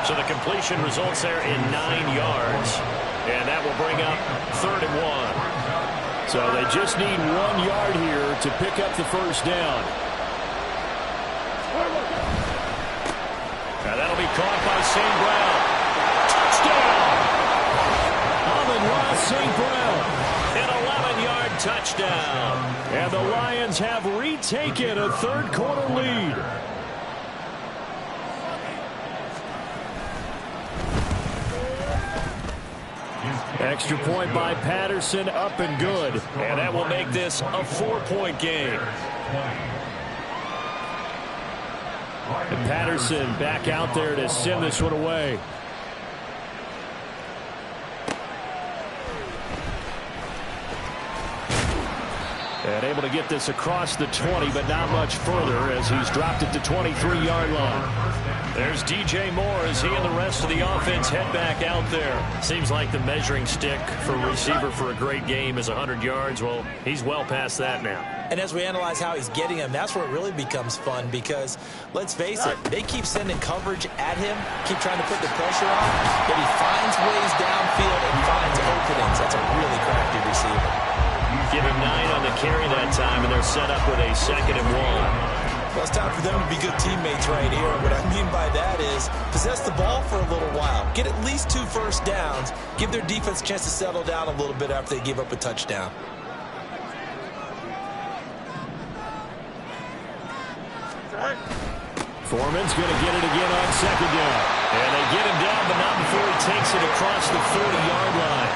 So the completion results there in 9 yards. And that will bring up 3rd and 1. So they just need 1 yard here to pick up the first down. Now that'll be caught by St. Brown. Touchdown! Amon-Ra St. Brown. An 11-yard touchdown. And the Lions have retaken a third-quarter lead. Extra point by Patterson, up and good. And that will make this a 4-point game. And Patterson back out there to send this one away. And able to get this across the 20, but not much further as he's dropped it to 23-yard line. There's DJ Moore as he and the rest of the offense head back out there. Seems like the measuring stick for a receiver for a great game is 100 yards. Well, he's well past that now. And as we analyze how he's getting them, that's where it really becomes fun because, let's face it, they keep sending coverage at him, keep trying to put the pressure on, but he finds ways downfield and finds openings. That's a really crafty receiver. Give him 9 on the carry that time, and they're set up with a 2nd and 1. Well, it's time for them to be good teammates right here. What I mean by that is possess the ball for a little while. Get at least 2 first downs. Give their defense a chance to settle down a little bit after they give up a touchdown. Foreman's going to get it again on 2nd down. And they get him down, but not before he takes it across the 40-yard line.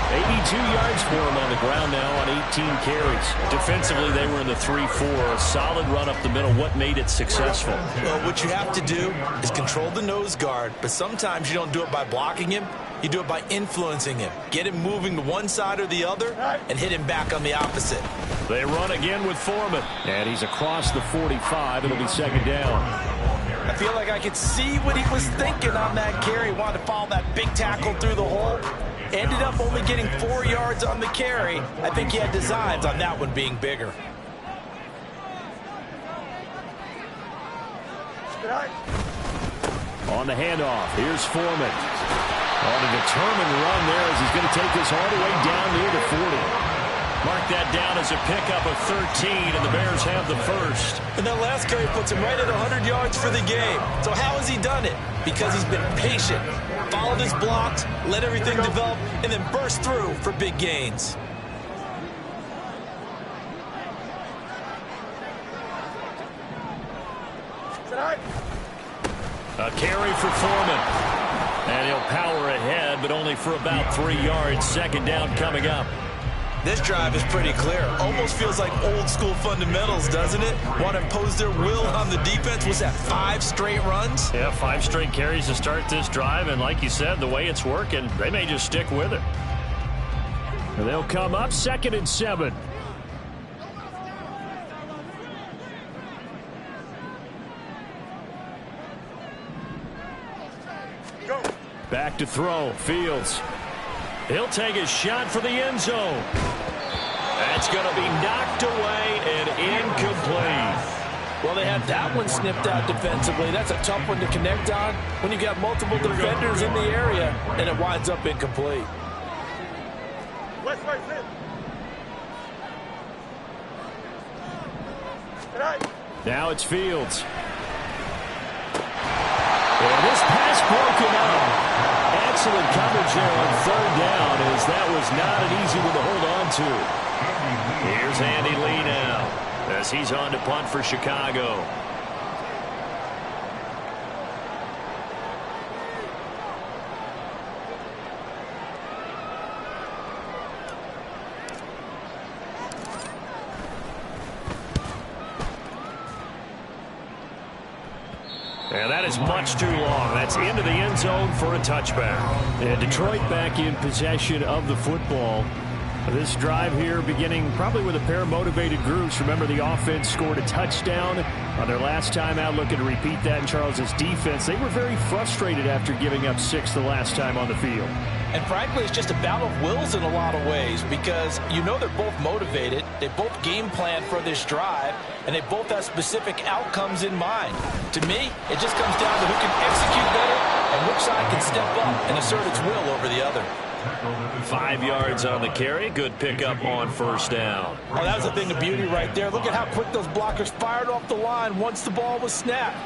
82 yards for him on the ground now on 18 carries. Defensively, they were in the 3-4. A solid run up the middle. What made it successful? Well, what you have to do is control the nose guard, but sometimes you don't do it by blocking him. You do it by influencing him. Get him moving to one side or the other and hit him back on the opposite. They run again with Foreman. And he's across the 45. It'll be 2nd down. I feel like I could see what he was thinking on that carry. Wanted to follow that big tackle through the hole. Ended up only getting 4 yards on the carry. I think he had designs on that one being bigger. On the handoff, here's Foreman. On a determined run there as he's going to take this all the way down near the 40. Mark that down as a pickup of 13, and the Bears have the first. And that last carry puts him right at 100 yards for the game. So how has he done it? Because he's been patient, followed his blocks, let everything develop, and then burst through for big gains. A carry for Foreman. And he'll power ahead, but only for about 3 yards. 2nd down coming up. This drive is pretty clear. Almost feels like old school fundamentals, doesn't it? Want to impose their will on the defense. Was that 5 straight runs? Yeah, 5 straight carries to start this drive. And like you said, the way it's working, they may just stick with it. And they'll come up 2nd and 7. Go. Back to throw. Fields. He'll take a shot for the end zone. That's going to be knocked away and incomplete. Well, they had that one snipped out defensively. That's a tough one to connect on when you got multiple defenders in the area, and it winds up incomplete. West, sit. Now it's Fields. And this pass broken up. Excellent coverage there on 3rd down, as that was not an easy one to hold on to. Here's Andy Lee now. as he's on to punt for Chicago. And that is much too long. That's into the end zone for a touchback. And Detroit back in possession of the football. This drive here beginning probably with a pair of motivated groups. Remember, the offense scored a touchdown on their last time out, looking to repeat that in Charles' defense. They were very frustrated after giving up 6 the last time on the field. And frankly, it's just a battle of wills in a lot of ways because you know they're both motivated. They both game plan for this drive, and they both have specific outcomes in mind. To me, it just comes down to who can execute better and which side can step up and assert its will over the other. 5 yards on the carry. Good pickup on first down. Oh, that was a thing of beauty right there. Look at how quick those blockers fired off the line once the ball was snapped.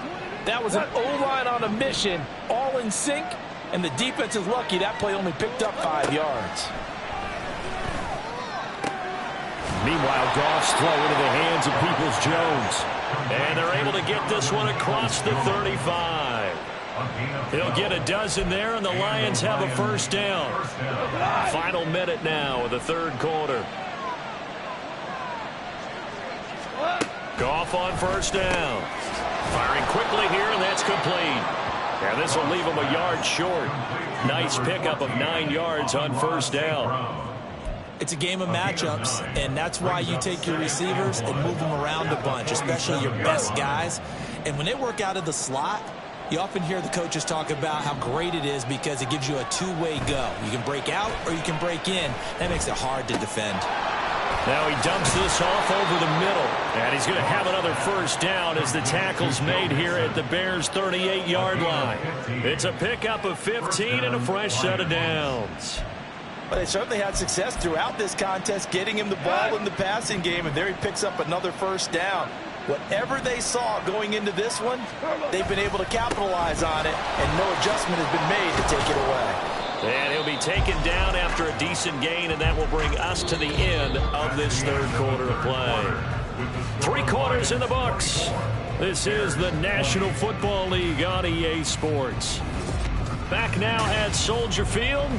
That was an O-line on a mission, all in sync, and the defense is lucky that play only picked up 5 yards. Meanwhile, Goff's throw into the hands of Peoples-Jones. And they're able to get this one across the 35. He'll get a dozen there, and the Lions have a first down. Final minute now of the third quarter. Goff on first down. Firing quickly here, and that's complete. And this will leave him a yard short. Nice pickup of 9 yards on first down. It's a game of matchups, and that's why you take your receivers and move them around a bunch, especially your best guys. And when they work out of the slot, you often hear the coaches talk about how great it is because it gives you a two-way go. You can break out or you can break in. That makes it hard to defend. Now he dumps this off over the middle. And he's going to have another first down as the tackle's made here at the Bears' 38-yard line. It's a pickup of 15 and a fresh set of downs. But they certainly had success throughout this contest, getting him the ball in the passing game, and there he picks up another first down. Whatever they saw going into this one, they've been able to capitalize on it, and no adjustment has been made to take it away. And he'll be taken down after a decent gain, and that will bring us to the end of this third quarter of play. 3 quarters in the books. This is the National Football League on EA Sports. Back now at Soldier Field.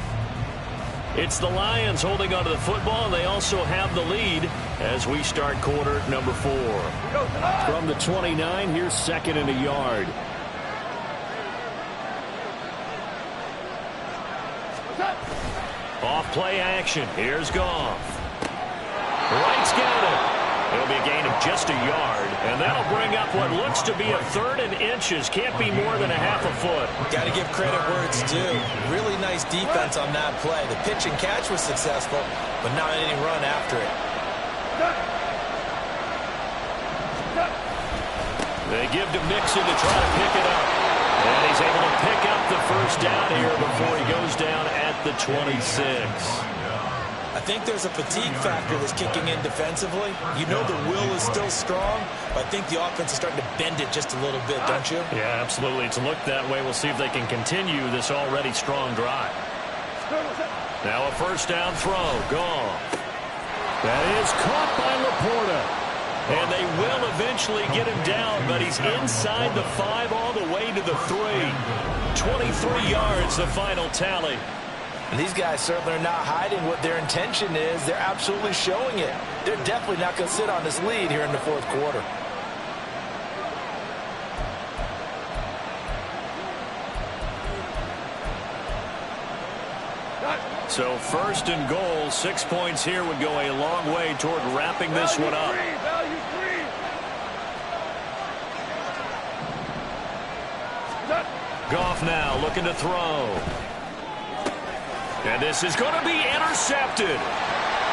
It's the Lions holding onto the football, and they also have the lead as we start quarter number 4. From the 29, here's second and a yard. Off play action. Here's Goff. Wright's got it. It'll be a gain of just a yard, and that'll bring up what looks to be a 3rd and inches. Can't be more than a half a foot. Got to give credit where it's due. Really nice defense on that play. The pitch and catch was successful, but not any run after it. They give to Mixon to try to pick it up. And he's able to pick up the first down here before he goes down at the 26. I think there's a fatigue factor that's kicking in defensively. You know the will is still strong, but I think the offense is starting to bend it just a little bit, don't you? Yeah, absolutely. It's looked that way. We'll see if they can continue this already strong drive. Now a first down throw. Goff. That is caught by Laporta. And they will eventually get him down, but he's inside the 5 all the way to the 3. 23 yards, the final tally. And these guys certainly are not hiding what their intention is. They're absolutely showing it. They're definitely not going to sit on this lead here in the fourth quarter. So first and goal, 6 points here would go a long way toward wrapping this one up. Goff now looking to throw. And this is going to be intercepted.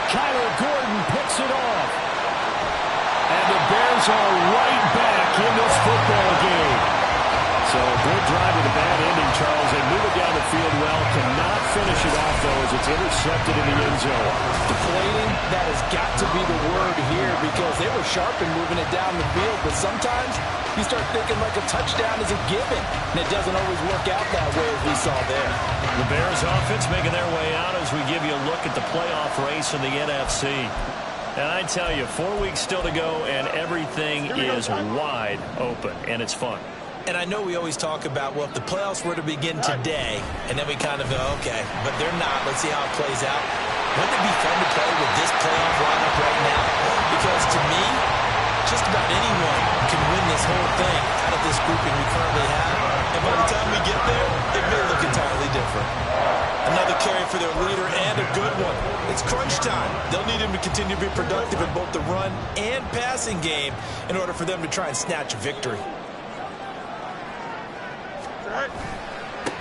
Kyler Gordon picks it off. And the Bears are right back in this football game. So a good drive with a bad ending, Charles. They move it down the field well. Cannot finish it off, though, as it's intercepted in the end zone. Deflating, that has got to be the word here because they were sharp in moving it down the field. But sometimes you start thinking like a touchdown is a given. And it doesn't always work out that way as we saw there. The Bears offense making their way out as we give you a look at the playoff race in the NFC. And I tell you, 4 weeks still to go, and everything is wide open, and it's fun. And I know we always talk about, well, if the playoffs were to begin today, and then we kind of go, okay, but they're not. Let's see how it plays out. Wouldn't it be fun to play with this playoff lineup right now? Because to me, just about anyone can win this whole thing out of this grouping we currently have. And by the time we get there, it may look entirely different. Another carry for their leader, and a good one. It's crunch time. They'll need him to continue to be productive in both the run and passing game in order for them to try and snatch a victory.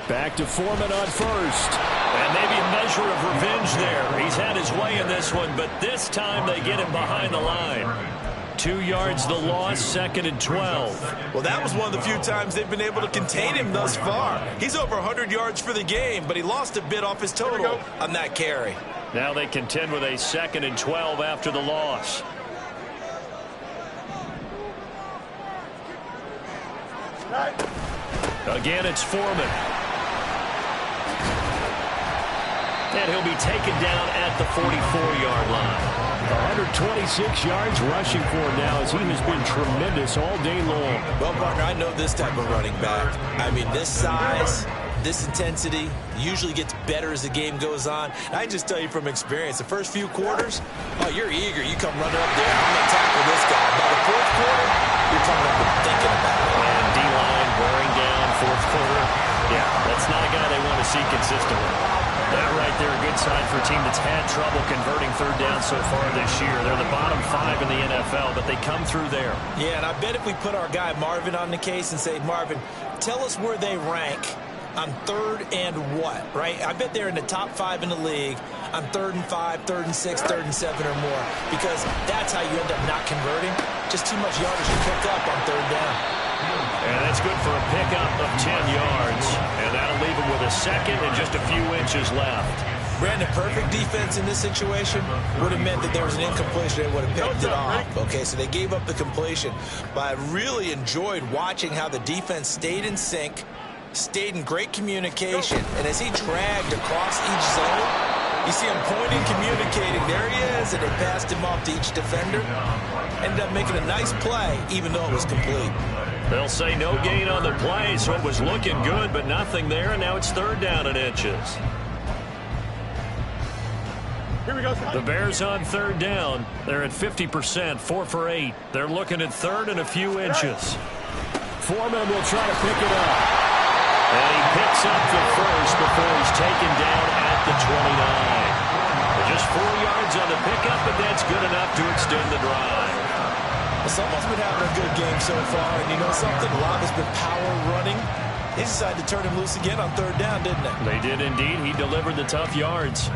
Back to Foreman on first. And maybe a measure of revenge there. He's had his way in this one, but this time they get him behind the line. 2 yards the loss, 2nd and 12. Well, that was one of the few times they've been able to contain him thus far. He's over 100 yards for the game, but he lost a bit off his total on that carry. Now they contend with a 2nd and 12 after the loss. Again, it's Foreman. And he'll be taken down at the 44-yard line. 126 yards rushing for him now as he has been tremendous all day long. Well, partner, I know this type of running back. I mean, this size, this intensity usually gets better as the game goes on. And I just tell you from experience, the first few quarters, oh, you're eager. You come running up there, I'm going to tackle this guy. By the fourth quarter, you're coming up and thinking about it. And D-line wearing down fourth quarter. Yeah, that's not a guy they want to see consistently. That right there, a good sign for a team that's had trouble converting third down so far this year. They're the bottom 5 in the NFL, but they come through there. Yeah, and I bet if we put our guy Marvin on the case and say, Marvin, tell us where they rank on 3rd and what, right? I bet they're in the top 5 in the league on 3rd and 5, 3rd and 6, 3rd and 7 or more, because that's how you end up not converting. Just too much yardage to pick up on 3rd down. And that's good for a pickup of 10 yards. And that'll leave him with a 2nd and just a few inches left. Brandon, perfect defense in this situation would have meant that there was an incompletion. They would have picked it off. Okay, so they gave up the completion. But I really enjoyed watching how the defense stayed in sync, stayed in great communication. And as he dragged across each zone, you see him pointing, communicating. There he is, and they passed him off to each defender. Ended up making a nice play, even though it was complete. They'll say no gain on the play, so it was looking good, but nothing there, and now it's 3rd down and inches. Here we go. The Bears on 3rd down. They're at 50%, 4 for 8. They're looking at 3rd and a few inches. Foreman will try to pick it up. And he picks up the first before he's taken down at the 29. Just 4 yards on the pickup, but that's good enough to extend the drive. Someone's been having a good game so far, and you know something? A lot has been power running. They decided to turn him loose again on 3rd down, didn't they? They did indeed. He delivered the tough yards.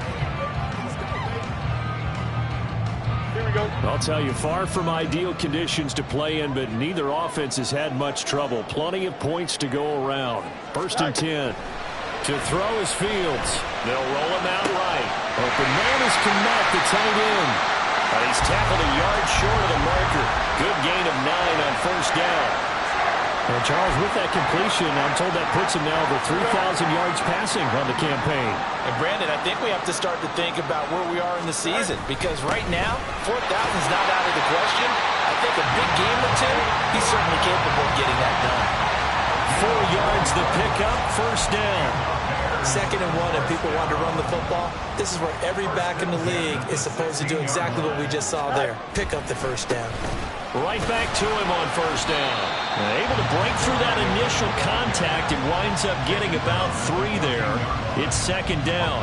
Here we go. I'll tell you, far from ideal conditions to play in, but neither offense has had much trouble. Plenty of points to go around. 1st and 10. To throw is Fields. They'll roll him out right. Open man is Kmet, the tight end. But he's tackled a yard short of the marker. Good gain of 9 on 1st down. And Charles, with that completion, I'm told that puts him now over 3,000 yards passing on the campaign. And Brandon, I think we have to start to think about where we are in the season, because right now, 4,000 is not out of the question. I think a big game or two, he's certainly capable of getting that done. 4 yards the pickup, 1st down. 2nd and 1, and people want to run the football. This is where every back in the league is supposed to do exactly what we just saw there. Pick up the 1st down. Right back to him on 1st down. Able to break through that initial contact and winds up getting about 3 there. It's 2nd down.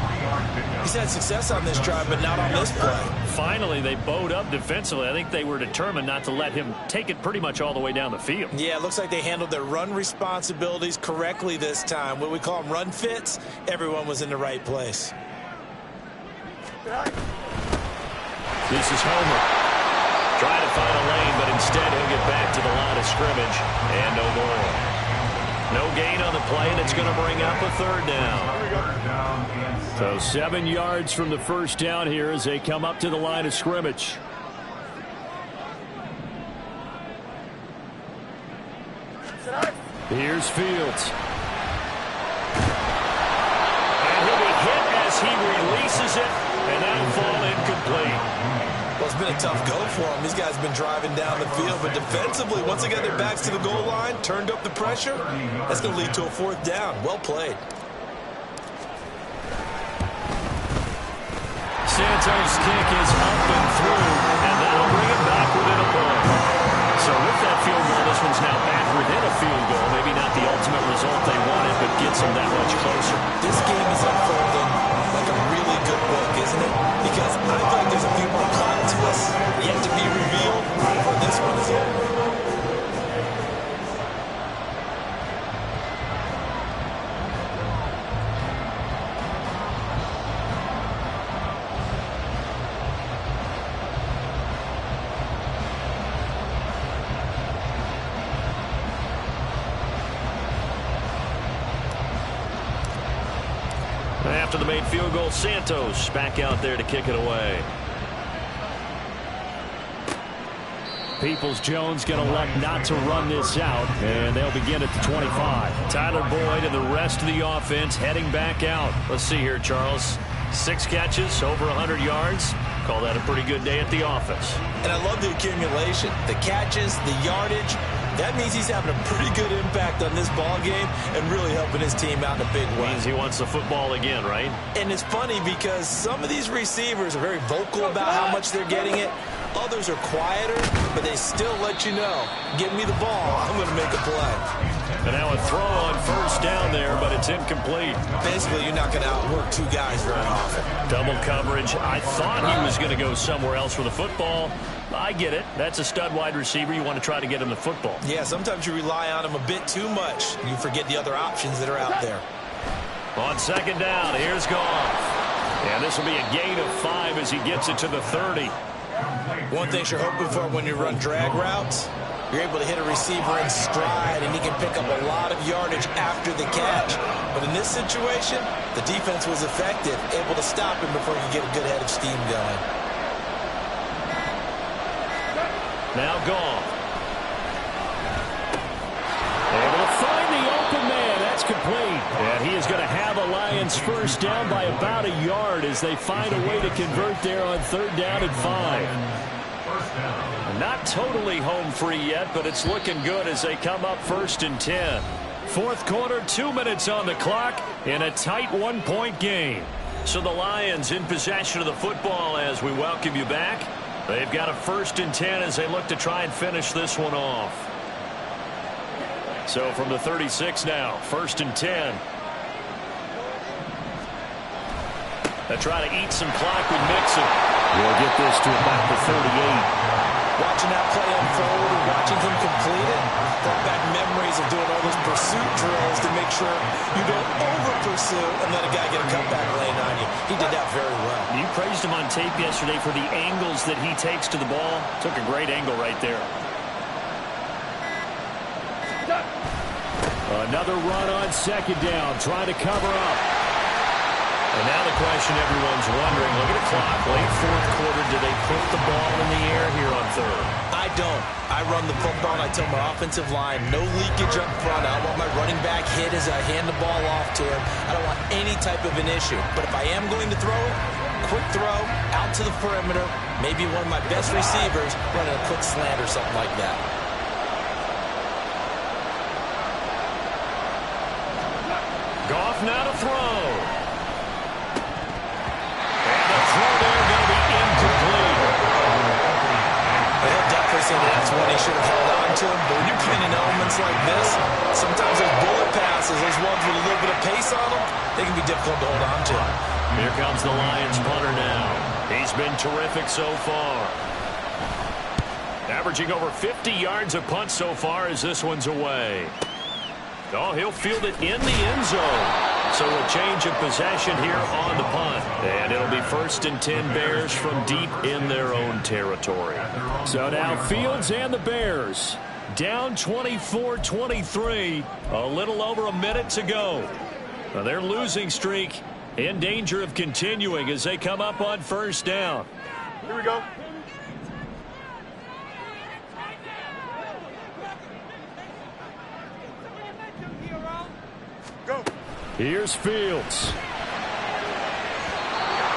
He's had success on this drive, but not on this play. Finally, they bowed up defensively. I think they were determined not to let him take it pretty much all the way down the field. Yeah, it looks like they handled their run responsibilities correctly this time. What we call them run fits, everyone was in the right place. This is Homer. Trying to find a lane, but instead he'll get back to the line of scrimmage. And no more. No gain on the play, and it's going to bring up a 3rd down. So 7 yards from the 1st down here as they come up to the line of scrimmage. Here's Fields. And he'll be hit as he releases it, and that'll fall incomplete. Well, it's been a tough go for them. These guys have been driving down the field, but defensively, once they got their backs to the goal line, turned up the pressure, that's going to lead to a 4th down. Well played. Santos' kick is up and through, and that'll bring him back within a point. So with that field goal, this one's now back within a field goal. Maybe not the ultimate result they wanted, but gets them that much closer. This game is unfolding like a really good book, isn't it? Because I feel like there's a few more plot twists yet to be revealed before this one is over. After the made field goal, Santos back out there to kick it away. Peoples-Jones going to elect not to run this out, and they'll begin at the 25. Tyler Boyd and the rest of the offense heading back out. Let's see here, Charles. 6 catches, over 100 yards. Call that a pretty good day at the office. And I love the accumulation. The catches, the yardage. That means he's having a pretty good impact on this ball game and really helping his team out in a big way. Means he wants the football again, right? And it's funny because some of these receivers are very vocal about how much they're getting it. Others are quieter, but they still let you know, give me the ball, I'm going to make a play. And now a throw on 1st down there, but it's incomplete. Basically, you're not going to outwork 2 guys very often. Double coverage. I thought he was going to go somewhere else with the football. I get it. That's a stud wide receiver. You want to try to get him the football. Yeah, sometimes you rely on him a bit too much. You forget the other options that are out there. On 2nd down, here's Goff. And this will be a gain of 5 as he gets it to the 30. One thing you're hoping for when you run drag routes, you're able to hit a receiver in stride, and he can pick up a lot of yardage after the catch. But in this situation, the defense was effective, able to stop him before he could get a good head of steam going. Now Goff. Able to find the open man. That's complete. And he is going to have a Lions 1st down by about a yard as they find a way to convert there on 3rd down and 5. Not totally home free yet, but it's looking good as they come up 1st and 10. 4th quarter, 2 minutes on the clock in a tight 1-point game. So the Lions in possession of the football as we welcome you back. They've got a 1st and 10 as they look to try and finish this one off. So from the 36 now, 1st and 10. They try to eat some clock with Mixon. We'll get this to about the 38. Watching that play unfold and watching him complete it brought back memories of doing all those pursuit drills to make sure you don't over-pursue and let a guy get a cutback lane on you. He did that very well. You praised him on tape yesterday for the angles that he takes to the ball. Took a great angle right there. Another run on 2nd down, trying to cover up. And now the question everyone's wondering, look at the clock, late 4th quarter, do they put the ball in the air here on 3rd? I don't. I run the football and I tell my offensive line, no leakage up front. I don't want my running back hit as I hand the ball off to him. I don't want any type of an issue. But if I am going to throw it, quick throw, out to the perimeter, maybe one of my best receivers running a quick slant or something like that. Goff now to throw. And the throw there going to be incomplete. He'll definitely say that's one he should have held on to. But when you're playing in elements like this, sometimes those bullet passes, those ones with a little bit of pace on them, they can be difficult to hold on to. Here comes the Lions punter now. He's been terrific so far. Averaging over 50 yards a punt so far as this one's away. Oh, he'll field it in the end zone. So a change of possession here on the punt. And it'll be 1st and 10 Bears from deep in their own territory. So now Fields and the Bears down 24-23. A little over a minute to go. Now their losing streak in danger of continuing as they come up on 1st down. Here we go. Here's Fields.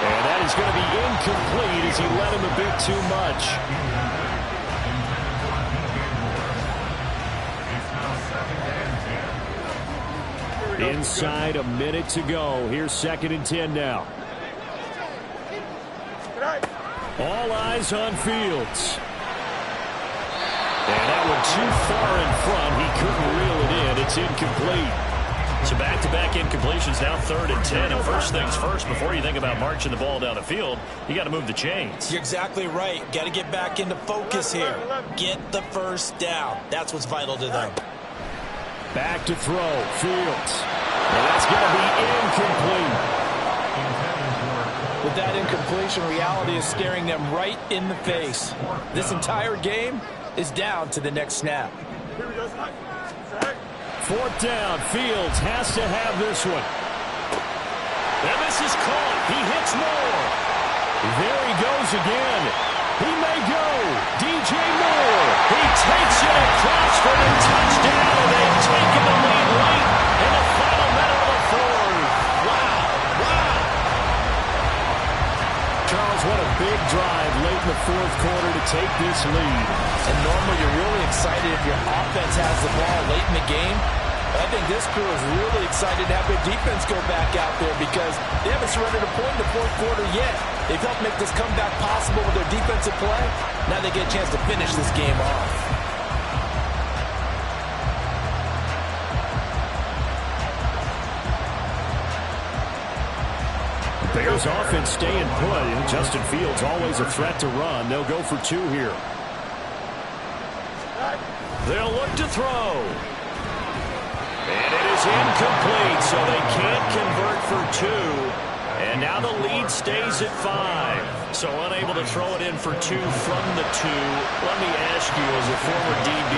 And that is is going to be incomplete as he led him a bit too much. Inside a minute to go. Here's 2nd and 10 now. All eyes on Fields. And that one too far in front. He couldn't reel it in. It's incomplete. So back-to-back incompletions, now 3rd and 10. And first things first, before you think about marching the ball down the field, you got to move the chains. You're exactly right. Got to get back into focus here. Get the first down. That's what's vital to them. Back to throw. Fields. And that's going to be incomplete. With that incompletion, reality is staring them right in the face. This entire game is down to the next snap. 4th down. Fields has to have this one. And this is caught. He hits Moore. There he goes again. He may go. DJ Moore. He takes it across for the touchdown. And they've taken the lead late in the final minute of the 4th. Wow. Charles, what a big drive late in the 4th quarter to take this lead. And normally you're really excited if your offense has the ball late in the game. I think this crew is really excited to have their defense go back out there because they haven't surrendered a point in the 4th quarter yet. They've helped make this comeback possible with their defensive play. Now they get a chance to finish this game off. Bears offense staying put. Justin Fields always a threat to run. They'll go for 2 here. They'll look to throw. And it is incomplete, so they can't convert for 2. And now the lead stays at 5. So unable to throw it in for 2 from the 2. Let me ask you, as a former DB,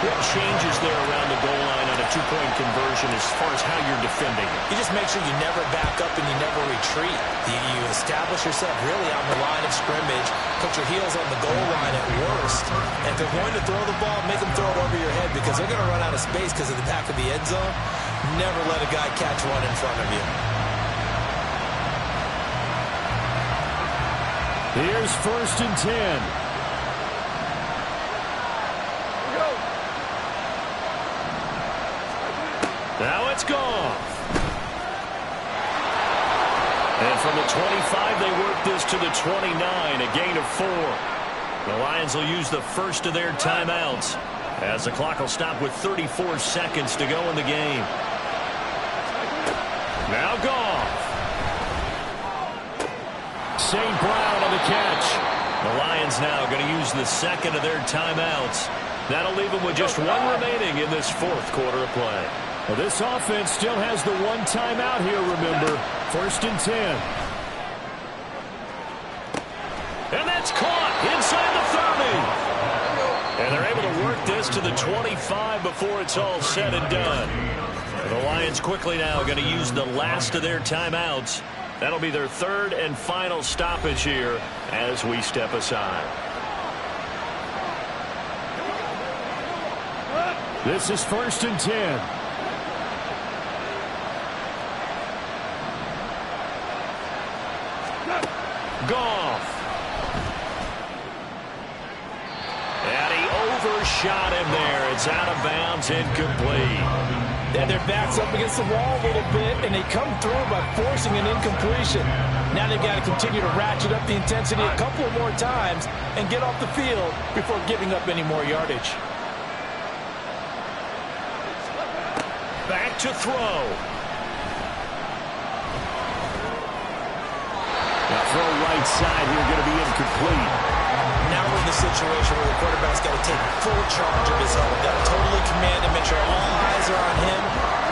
what changes there around the goal line on a 2-point conversion as far as how you're defending it? You just make sure you never back up and you never retreat. You establish yourself really on the line of scrimmage, put your heels on the goal line at worst. And if they're going to throw the ball, make them throw it over your head because they're going to run out of space because of the back of the end zone. Never let a guy catch one in front of you. Here's 1st and 10. Now it's gone. And from the 25, they work this to the 29, a gain of 4. The Lions will use the first of their timeouts as the clock will stop with 34 seconds to go in the game. Now Goff. St. Brown on the catch. The Lions now going to use the second of their timeouts. That'll leave them with just 1 remaining in this 4th quarter of play. Well, this offense still has the 1 timeout here, remember. 1st and 10. And that's caught inside the 30. And they're able to work this to the 25 before it's all said and done. The Lions quickly now going to use the last of their timeouts. That'll be their 3rd and final stoppage here as we step aside. This is 1st and 10. Goff. And he overshot him there. It's out of bounds, incomplete. And their back's up against the wall a little bit, and they come through by forcing an incompletion. Now they've got to continue to ratchet up the intensity a couple of more times and get off the field before giving up any more yardage. Back to throw. Now throw right side here, going to be incomplete. Now we're in the situation where the quarterback's got to take full charge of his own. Got to totally command and make sure all eyes are on him.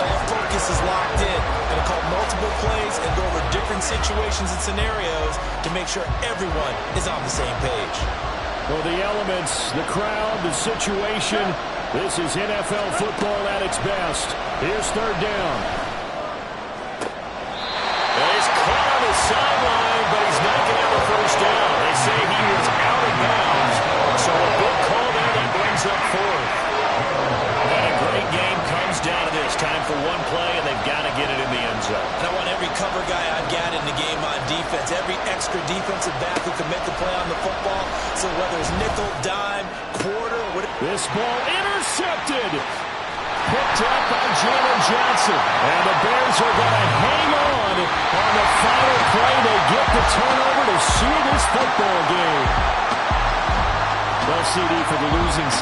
All focus is locked in. Going to call multiple plays and go over different situations and scenarios to make sure everyone is on the same page. Well, the elements, the crowd, the situation, this is NFL football at its best. Here's 3rd down. And he's caught on the sideline, but he's not going to have a first down. They say he was out of bounds, so a big call there that brings up 4th. And a great game comes down to this. Time for 1 play, and they've got to get it in the end zone. And I want every cover guy I've got in the game on defense, every extra whether it's nickel, dime, quarter. This ball intercepted. Picked up by Jalen Johnson. And the Bears are going to hang on the final play. They get the turnover to seal this football game. Well, CD, for the losing side.